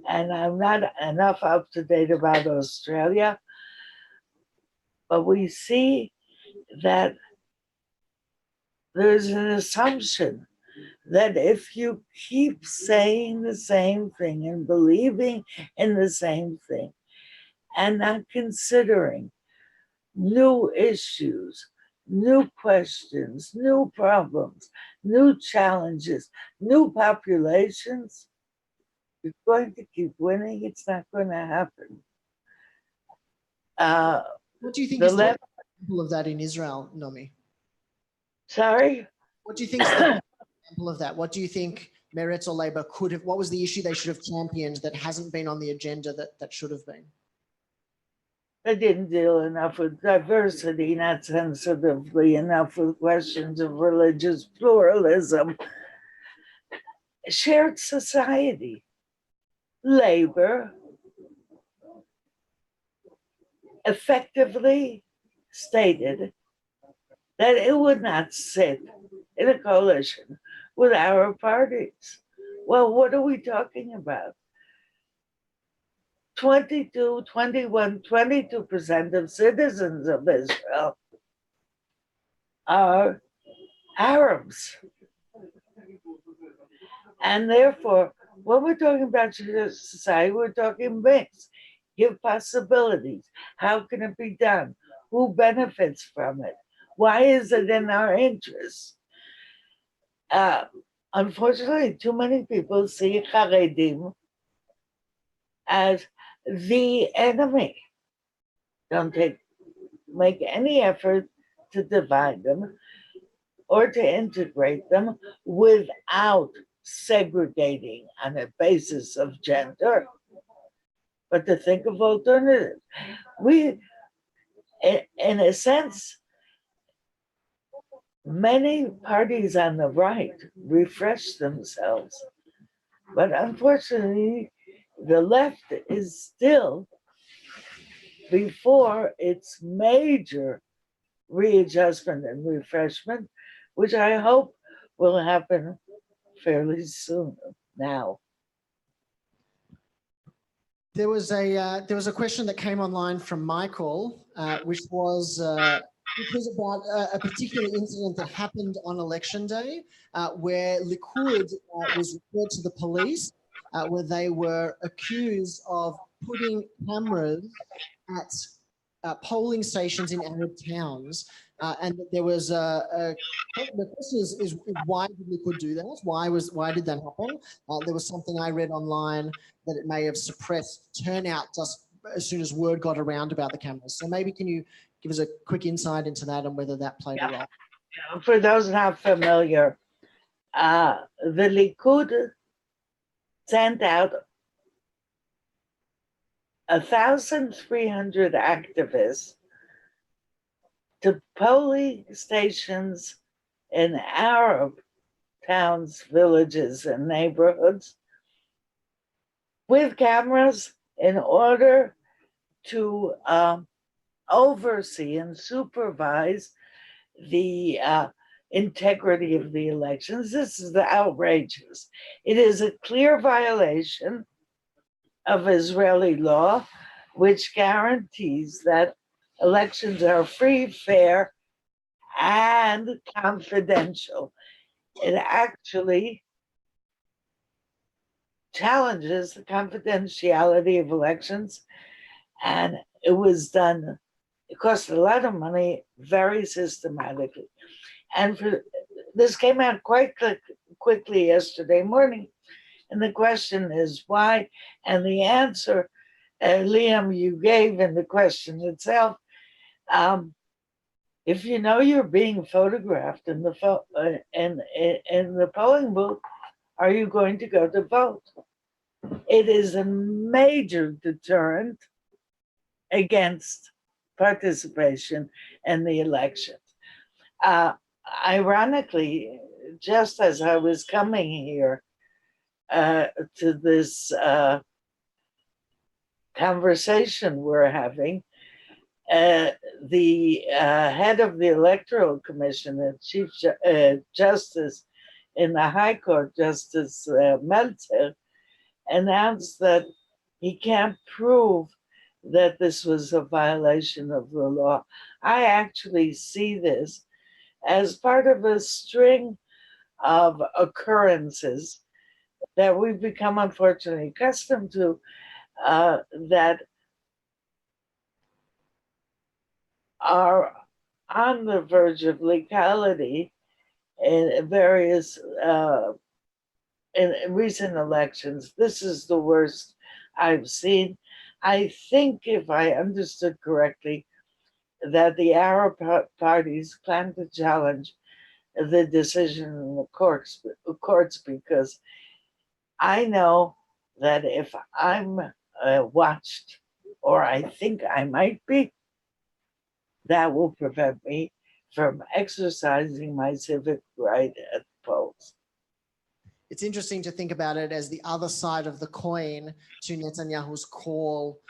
S2: and I'm not enough up to date about Australia, but we see that there's an assumption that if you keep saying the same thing and believing in the same thing and not considering new issues, new questions, new problems, new challenges, new populations, you're going to keep winning. It's not going to happen.
S1: What do you think
S2: The
S1: is the
S2: left,
S1: example of that in Israel, Naomi?
S2: sorry?
S1: What do you think is the example of that? What do you think Meretz or Labour could have, what was the issue they should have championed that hasn't been on the agenda that should have been?
S2: They didn't deal enough with diversity, not sensitively enough with questions of religious pluralism. Shared society. Labor effectively stated that it would not sit in a coalition with Arab parties. Well, what are we talking about? 22% of citizens of Israel are Arabs. And therefore, when we're talking about society, we're talking mix, give possibilities. How can it be done? Who benefits from it? Why is it in our interest? Unfortunately, too many people see Haredim as the enemy. Don't make any effort to divide them or to integrate them without segregating on a basis of gender, but to think of alternatives. We, in a sense, many parties on the right refresh themselves, but unfortunately, the left is still before its major readjustment and refreshment, which I hope will happen fairly soon now.
S1: There was a question that came online from Michael, which was about a particular incident that happened on election day, where Likud was referred to the police, where they were accused of putting cameras at polling stations in Arab towns. And there was the question is why did Likud do that? Why did that happen? There was something I read online that it may have suppressed turnout just as soon as word got around about the cameras. So maybe can you give us a quick insight into that and whether that played a role?
S2: For those not familiar, the Likud sent out 1,300 activists to polling stations in Arab towns, villages, and neighborhoods with cameras in order to oversee and supervise the integrity of the elections. This is outrageous. It is a clear violation of Israeli law, which guarantees that elections are free, fair, and confidential. It actually challenges the confidentiality of elections, and it was done, it cost a lot of money, very systematically. And this came out quite quickly yesterday morning, and the question is why, and the answer, Liam, you gave in the question itself. If you know you're being photographed in the polling booth, are you going to go to vote? It is a major deterrent against participation in the elections. Ironically, just as I was coming here to this conversation we're having, the head of the Electoral Commission, the Chief Justice in the High Court, Justice Meltzer, announced that he can't prove that this was a violation of the law. I actually see this as part of a string of occurrences that we've become unfortunately accustomed to, that are on the verge of legality in various in recent elections. This is the worst I've seen. I think, if I understood correctly, that the Arab parties plan to challenge the decision in the courts because I know that if I'm watched, or I think I might be, that will prevent me from exercising my civic right at the polls.
S1: It's interesting to think about it as the other side of the coin to Netanyahu's call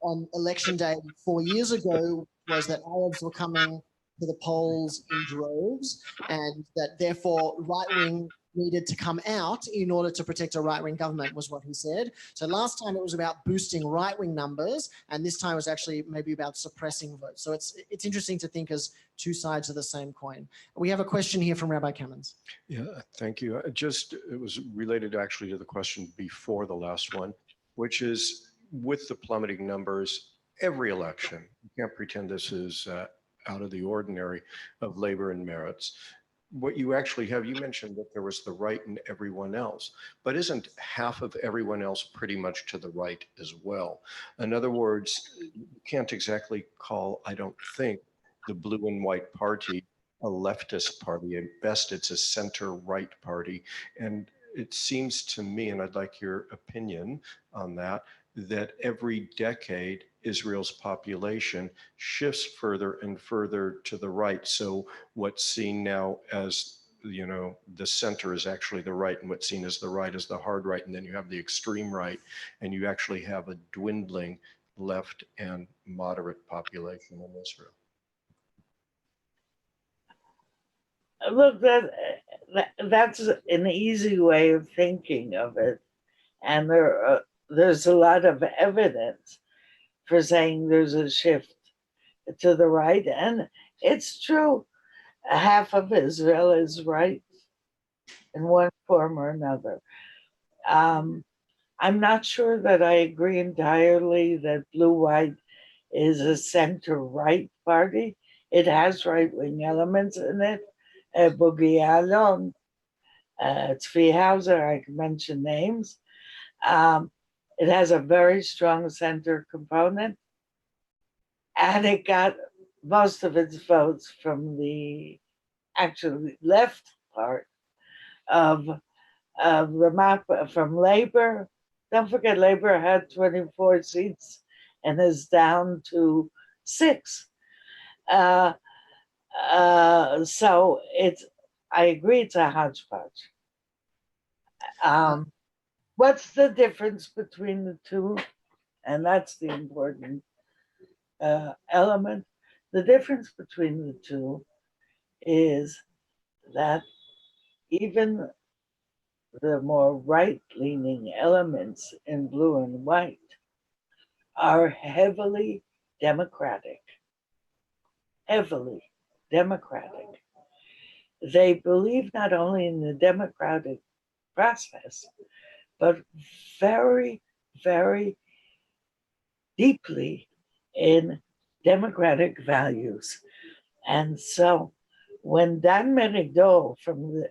S1: on election day 4 years ago, was that Arabs were coming to the polls in droves, and that therefore right-wing needed to come out in order to protect a right-wing government, was what he said. So last time it was about boosting right-wing numbers, and this time it was actually maybe about suppressing votes. So it's interesting to think as two sides of the same coin. We have a question here from Rabbi Kamens.
S3: Yeah, thank you. It was related actually to the question before the last one, which is with the plummeting numbers, every election, you can't pretend this is out of the ordinary of labor and merits. What you actually have, you mentioned that there was the right and everyone else, but isn't half of everyone else pretty much to the right as well? In other words, you can't exactly call, I don't think, the blue and white party a leftist party. At best, it's a center-right party. And it seems to me, and I'd like your opinion on that, that every decade, Israel's population shifts further and further to the right. So what's seen now as, you know, the center is actually the right, and what's seen as the right is the hard right. And then you have the extreme right, and you actually have a dwindling left and moderate population in Israel.
S2: Look, that's an easy way of thinking of it. And there's a lot of evidence for saying there's a shift to the right. And it's true, half of Israel is right in one form or another. I'm not sure that I agree entirely that blue-white is a center-right party. It has right-wing elements in it. Boogie Alon, Tzvi Hauser, I can mention names. It has a very strong center component, and it got most of its votes from the actually left part of the map, from Labor. Don't forget, Labor had 24 seats and is down to 6. So I agree, it's a hodgepodge. What's the difference between the two? And that's the important element. The difference between the two is that even the more right-leaning elements in blue and white are heavily democratic. Heavily democratic. They believe not only in the democratic process, but very, very deeply in democratic values. And so when Dan Meridor, from the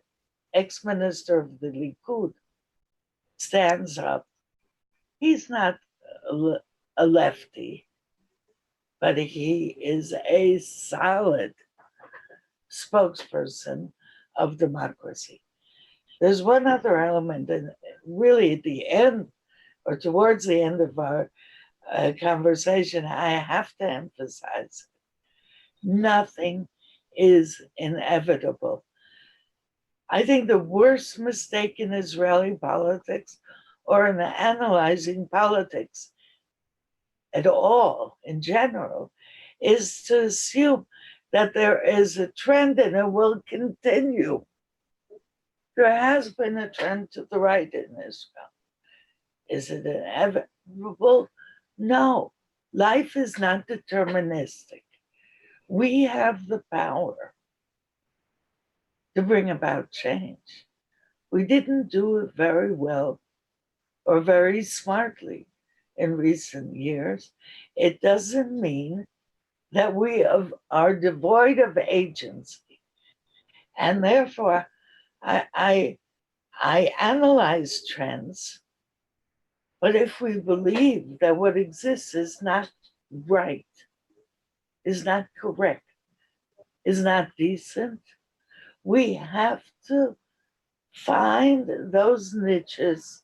S2: ex-minister of the Likud, stands up, he's not a lefty, but he is a solid spokesperson of democracy. There's one other element, and really at the end or towards the end of our conversation, I have to emphasize nothing is inevitable. I think the worst mistake in Israeli politics or in analyzing politics at all in general is to assume that there is a trend and it will continue. There has been a trend to the right in Israel. Is it inevitable? No. Life is not deterministic. We have the power to bring about change. We didn't do it very well or very smartly in recent years. It doesn't mean that we are devoid of agency. And therefore, I analyze trends, but if we believe that what exists is not right, is not correct, is not decent, we have to find those niches,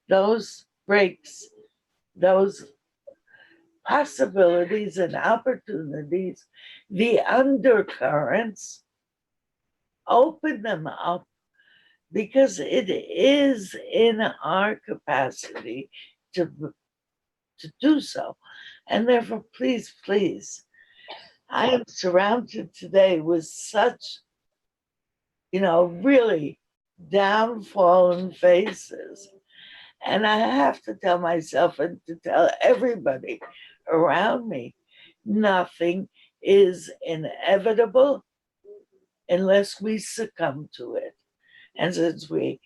S2: those breaks, those possibilities and opportunities, the undercurrents, open them up, because it is in our capacity to do so. And therefore, please, please, I am surrounded today with such, really downfallen faces. And I have to tell myself and to tell everybody around me, nothing is inevitable unless we succumb to it. And since we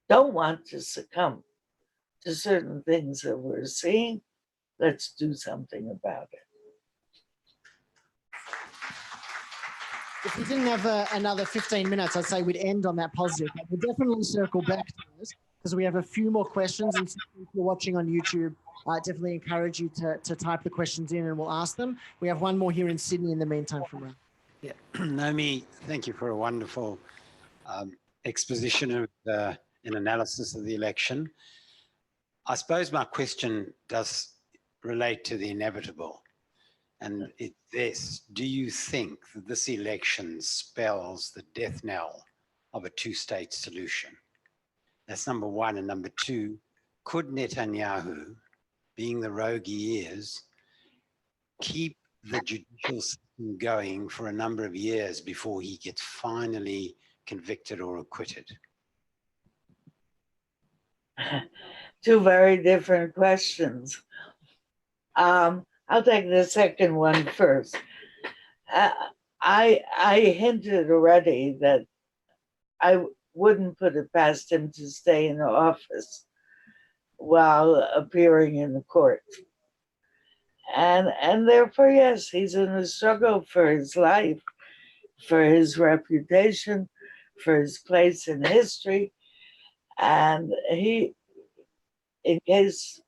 S2: don't want to succumb to certain things that we're seeing, let's do something about it.
S1: If we didn't have another 15 minutes, I'd say we'd end on that positive. But we'll definitely circle back to this because we have a few more questions. And if you're watching on YouTube, I definitely encourage you to type the questions in and we'll ask them. We have one more here in Sydney in the meantime from Ray.
S6: Yeah, Naomi, thank you for a wonderful exposition of an analysis of the election. I suppose my question does relate to the inevitable. And it's this: do you think that this election spells the death knell of a two-state solution? That's number one. And number two, could Netanyahu, being the rogue he is, keep the judicial system going for a number of years before he gets finally convicted or acquitted?
S2: Two very different questions. I'll take the second one first. I hinted already that I wouldn't put it past him to stay in office while appearing in the court. And therefore, yes, he's in a struggle for his life, for his reputation, for his place in history. And he, in case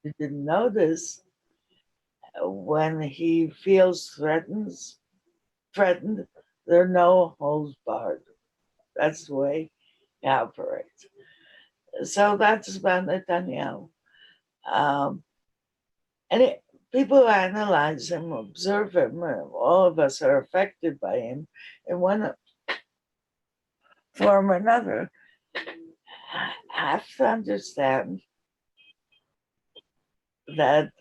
S2: you didn't know this, when he feels threatened, there are no holds barred. That's the way he operates. So that's about Netanyahu. People who analyze him, observe him, all of us are affected by him in one form or another. Have to understand that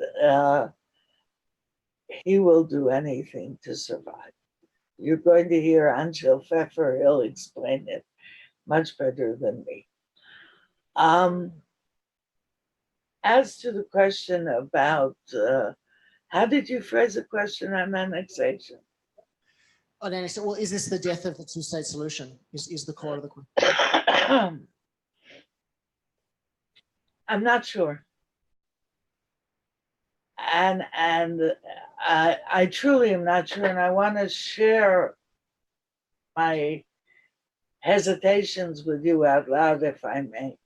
S2: he will do anything to survive. You're going to hear Angel Pfeffer, he'll explain it much better than me. As to the question about, how did you phrase the question on annexation?
S1: Oh, Danny, so, well, is this the death of the two-state solution? Is the core of the question?
S2: I'm not sure. And I truly am not sure, and I want to share my hesitations with you out loud, if I may.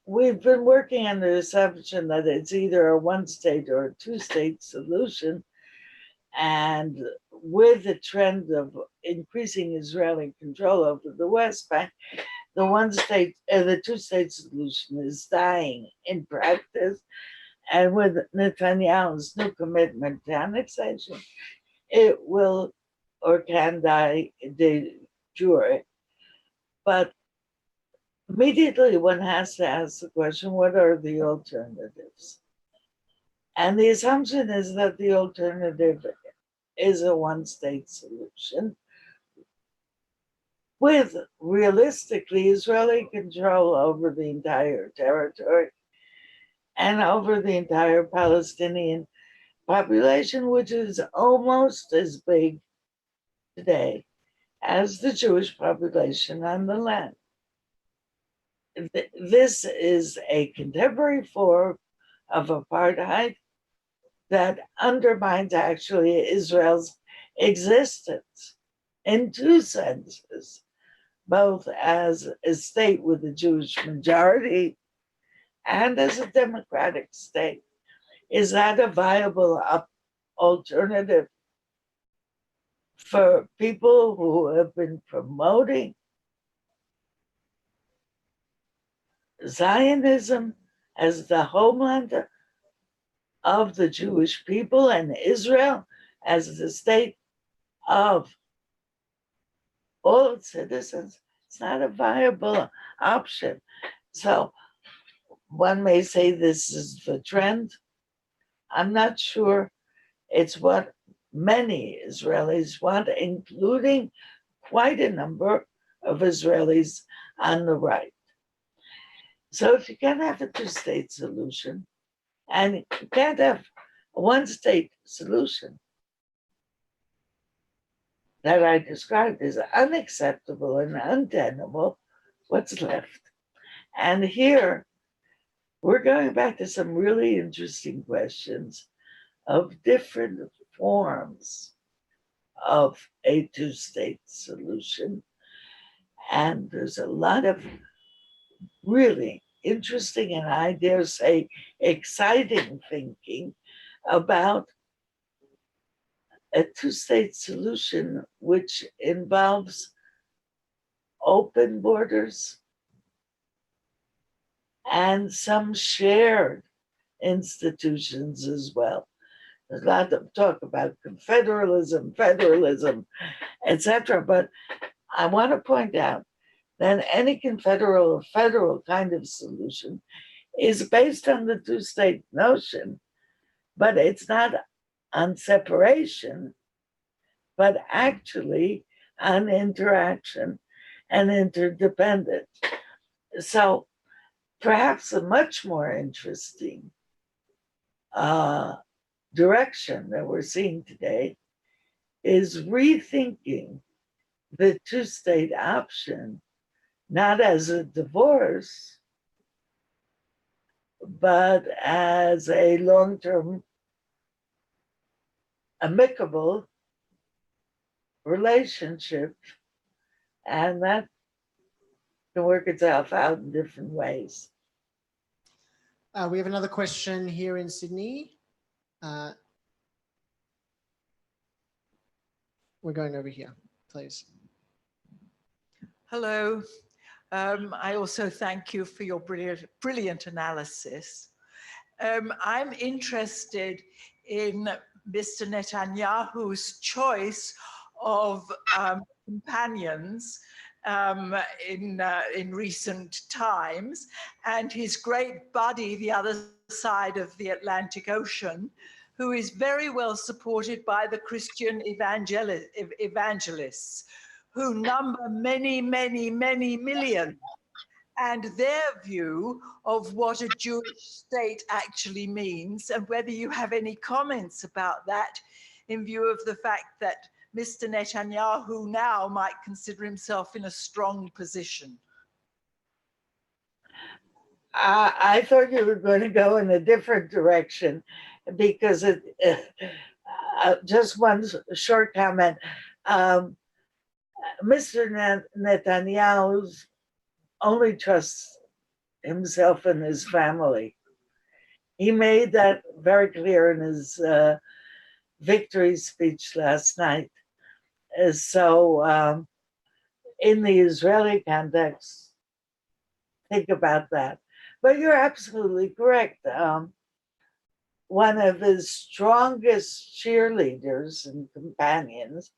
S2: We've been working on the assumption that it's either a one-state or a two-state solution, And with the trend of increasing Israeli control over the West Bank, the two-state solution is dying in practice. And with Netanyahu's new commitment to annexation, it will or can die de jure. But immediately one has to ask the question, what are the alternatives? And the assumption is that the alternative is a one-state solution with realistically Israeli control over the entire territory and over the entire Palestinian population, which is almost as big today as the Jewish population on the land. This is a contemporary form of apartheid that undermines actually Israel's existence in two senses, both as a state with a Jewish majority and as a democratic state. Is that a viable alternative for people who have been promoting Zionism as the homeland of the Jewish people and Israel as the state of all its citizens? It's not a viable option. So one may say this is the trend. I'm not sure it's what many Israelis want, including quite a number of Israelis on the right. So if you can't have a two-state solution, and you can't have a one-state solution that I described as unacceptable and untenable, what's left? And here, we're going back to some really interesting questions of different forms of a two-state solution. And there's a lot of really interesting and I dare say exciting thinking about a two-state solution which involves open borders and some shared institutions as well. There's a lot of talk about confederalism, federalism, etc. But I want to point out that any confederal or federal kind of solution is based on the two-state notion, but it's not on separation, but actually on interaction and interdependence. So perhaps a much more interesting direction that we're seeing today is rethinking the two-state option, not as a divorce, but as a long-term amicable relationship, and that can work itself out in different ways.
S1: We have another question here in Sydney. We're going over here, please.
S7: Hello. I also thank you for your brilliant analysis. I'm interested in Mr. Netanyahu's choice of companions in recent times, and his great buddy the other side of the Atlantic Ocean, who is very well supported by the Christian evangelists, who number many, many, many millions. And their view of what a Jewish state actually means, and whether you have any comments about that in view of the fact that Mr. Netanyahu now might consider himself in a strong position.
S2: I thought you were going to go in a different direction because just one short comment. Mr. Netanyahu only trusts himself and his family. He made that very clear in his victory speech last night. So in the Israeli context, think about that. But you're absolutely correct. One of his strongest cheerleaders and companions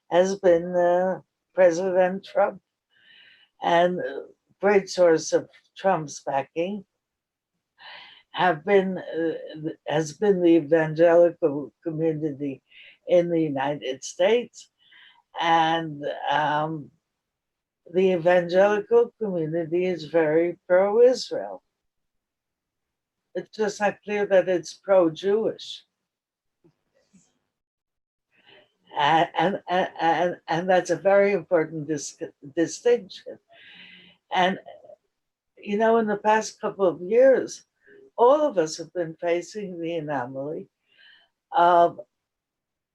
S2: has been President Trump, and a great source of Trump's backing has been the evangelical community in the United States, and the evangelical community is very pro-Israel. It's just not clear that it's pro-Jewish. And that's a very important distinction. And, you know, in the past couple of years, all of us have been facing the anomaly of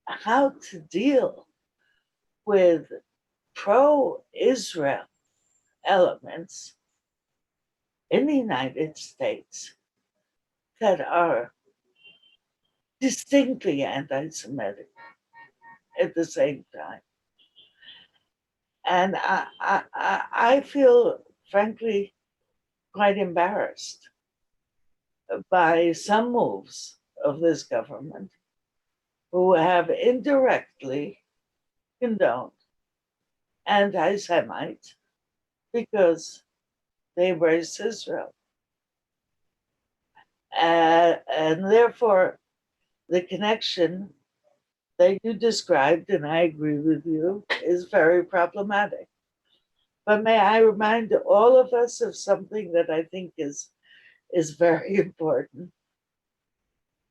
S2: how to deal with pro-Israel elements in the United States that are distinctly anti-Semitic at the same time. And I feel, frankly, quite embarrassed by some moves of this government who have indirectly condoned anti-Semites because they embrace Israel. And therefore, the connection that you described, and I agree with you, is very problematic. But may I remind all of us of something that I think is very important.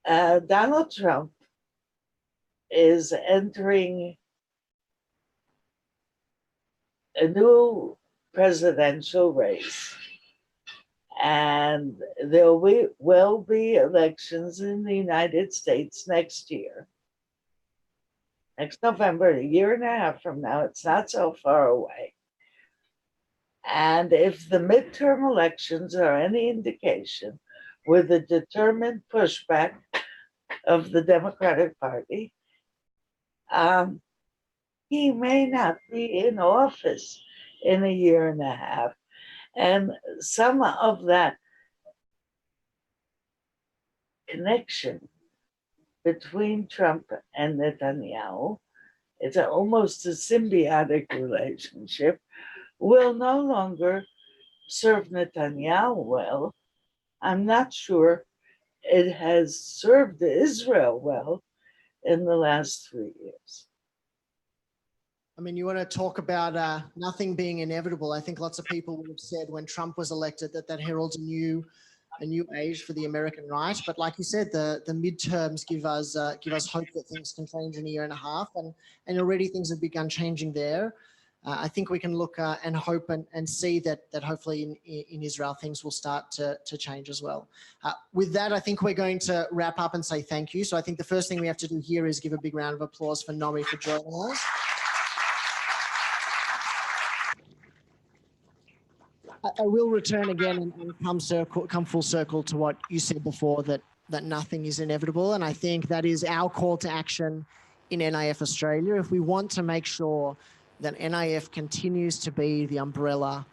S2: Donald Trump is entering a new presidential race, and there will be elections in the United States next year. Next November, a year and a half from now. It's not so far away. And if the midterm elections are any indication, with a determined pushback of the Democratic Party, he may not be in office in a year and a half. And some of that connection between Trump and Netanyahu, it's almost a symbiotic relationship, will no longer serve Netanyahu well. I'm not sure it has served Israel well in the last 3 years.
S1: I mean, you want to talk about nothing being inevitable. I think lots of people would have said when Trump was elected that heralds a new age for the American right. But like you said, the midterms give us hope that things can change in a year and a half, and already things have begun changing there. I think we can look and hope and see that hopefully in Israel things will start to change as well. With that, I think we're going to wrap up and say thank you. So I think the first thing we have to do here is give a big round of applause for Naomi for joining us. I will return again and come full circle to what you said before, that nothing is inevitable. And I think that is our call to action in NIF Australia. If we want to make sure that NIF continues to be the umbrella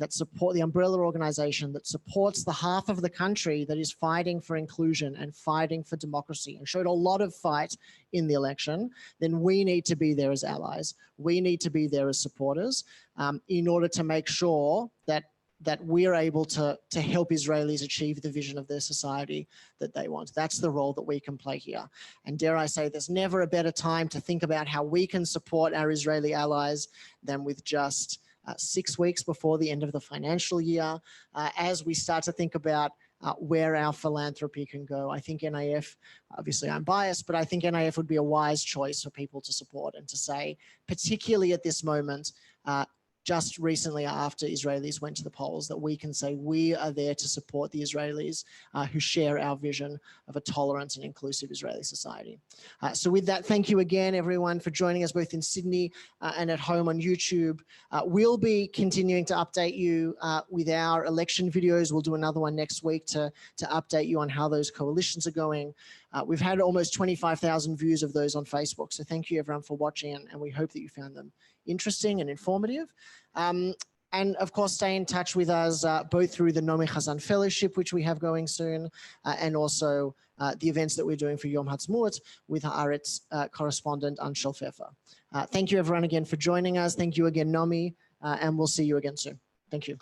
S1: organization that supports the half of the country that is fighting for inclusion and fighting for democracy and showed a lot of fight in the election, then we need to be there as allies. We need to be there as supporters in order to make sure that we're able to help Israelis achieve the vision of their society that they want. That's the role that we can play here. And dare I say, there's never a better time to think about how we can support our Israeli allies than with just 6 weeks before the end of the financial year, as we start to think about where our philanthropy can go. I think NIF, obviously I'm biased, but I think NIF would be a wise choice for people to support and to say, particularly at this moment, just recently after Israelis went to the polls, that we can say we are there to support the Israelis who share our vision of a tolerant and inclusive Israeli society. So with that, thank you again, everyone, for joining us both in Sydney and at home on YouTube. We'll be continuing to update you with our election videos. We'll do another one next week to update you on how those coalitions are going. We've had almost 25,000 views of those on Facebook. So thank you everyone for watching, and we hope that you found them interesting and informative. And of course, stay in touch with us both through the Naomi Chazan Fellowship, which we have going soon, and also the events that we're doing for Yom Ha'atzmaut with Haaretz correspondent Anshel Pfeffer. Thank you everyone again for joining us. Thank you again, Naomi, and we'll see you again soon. Thank you.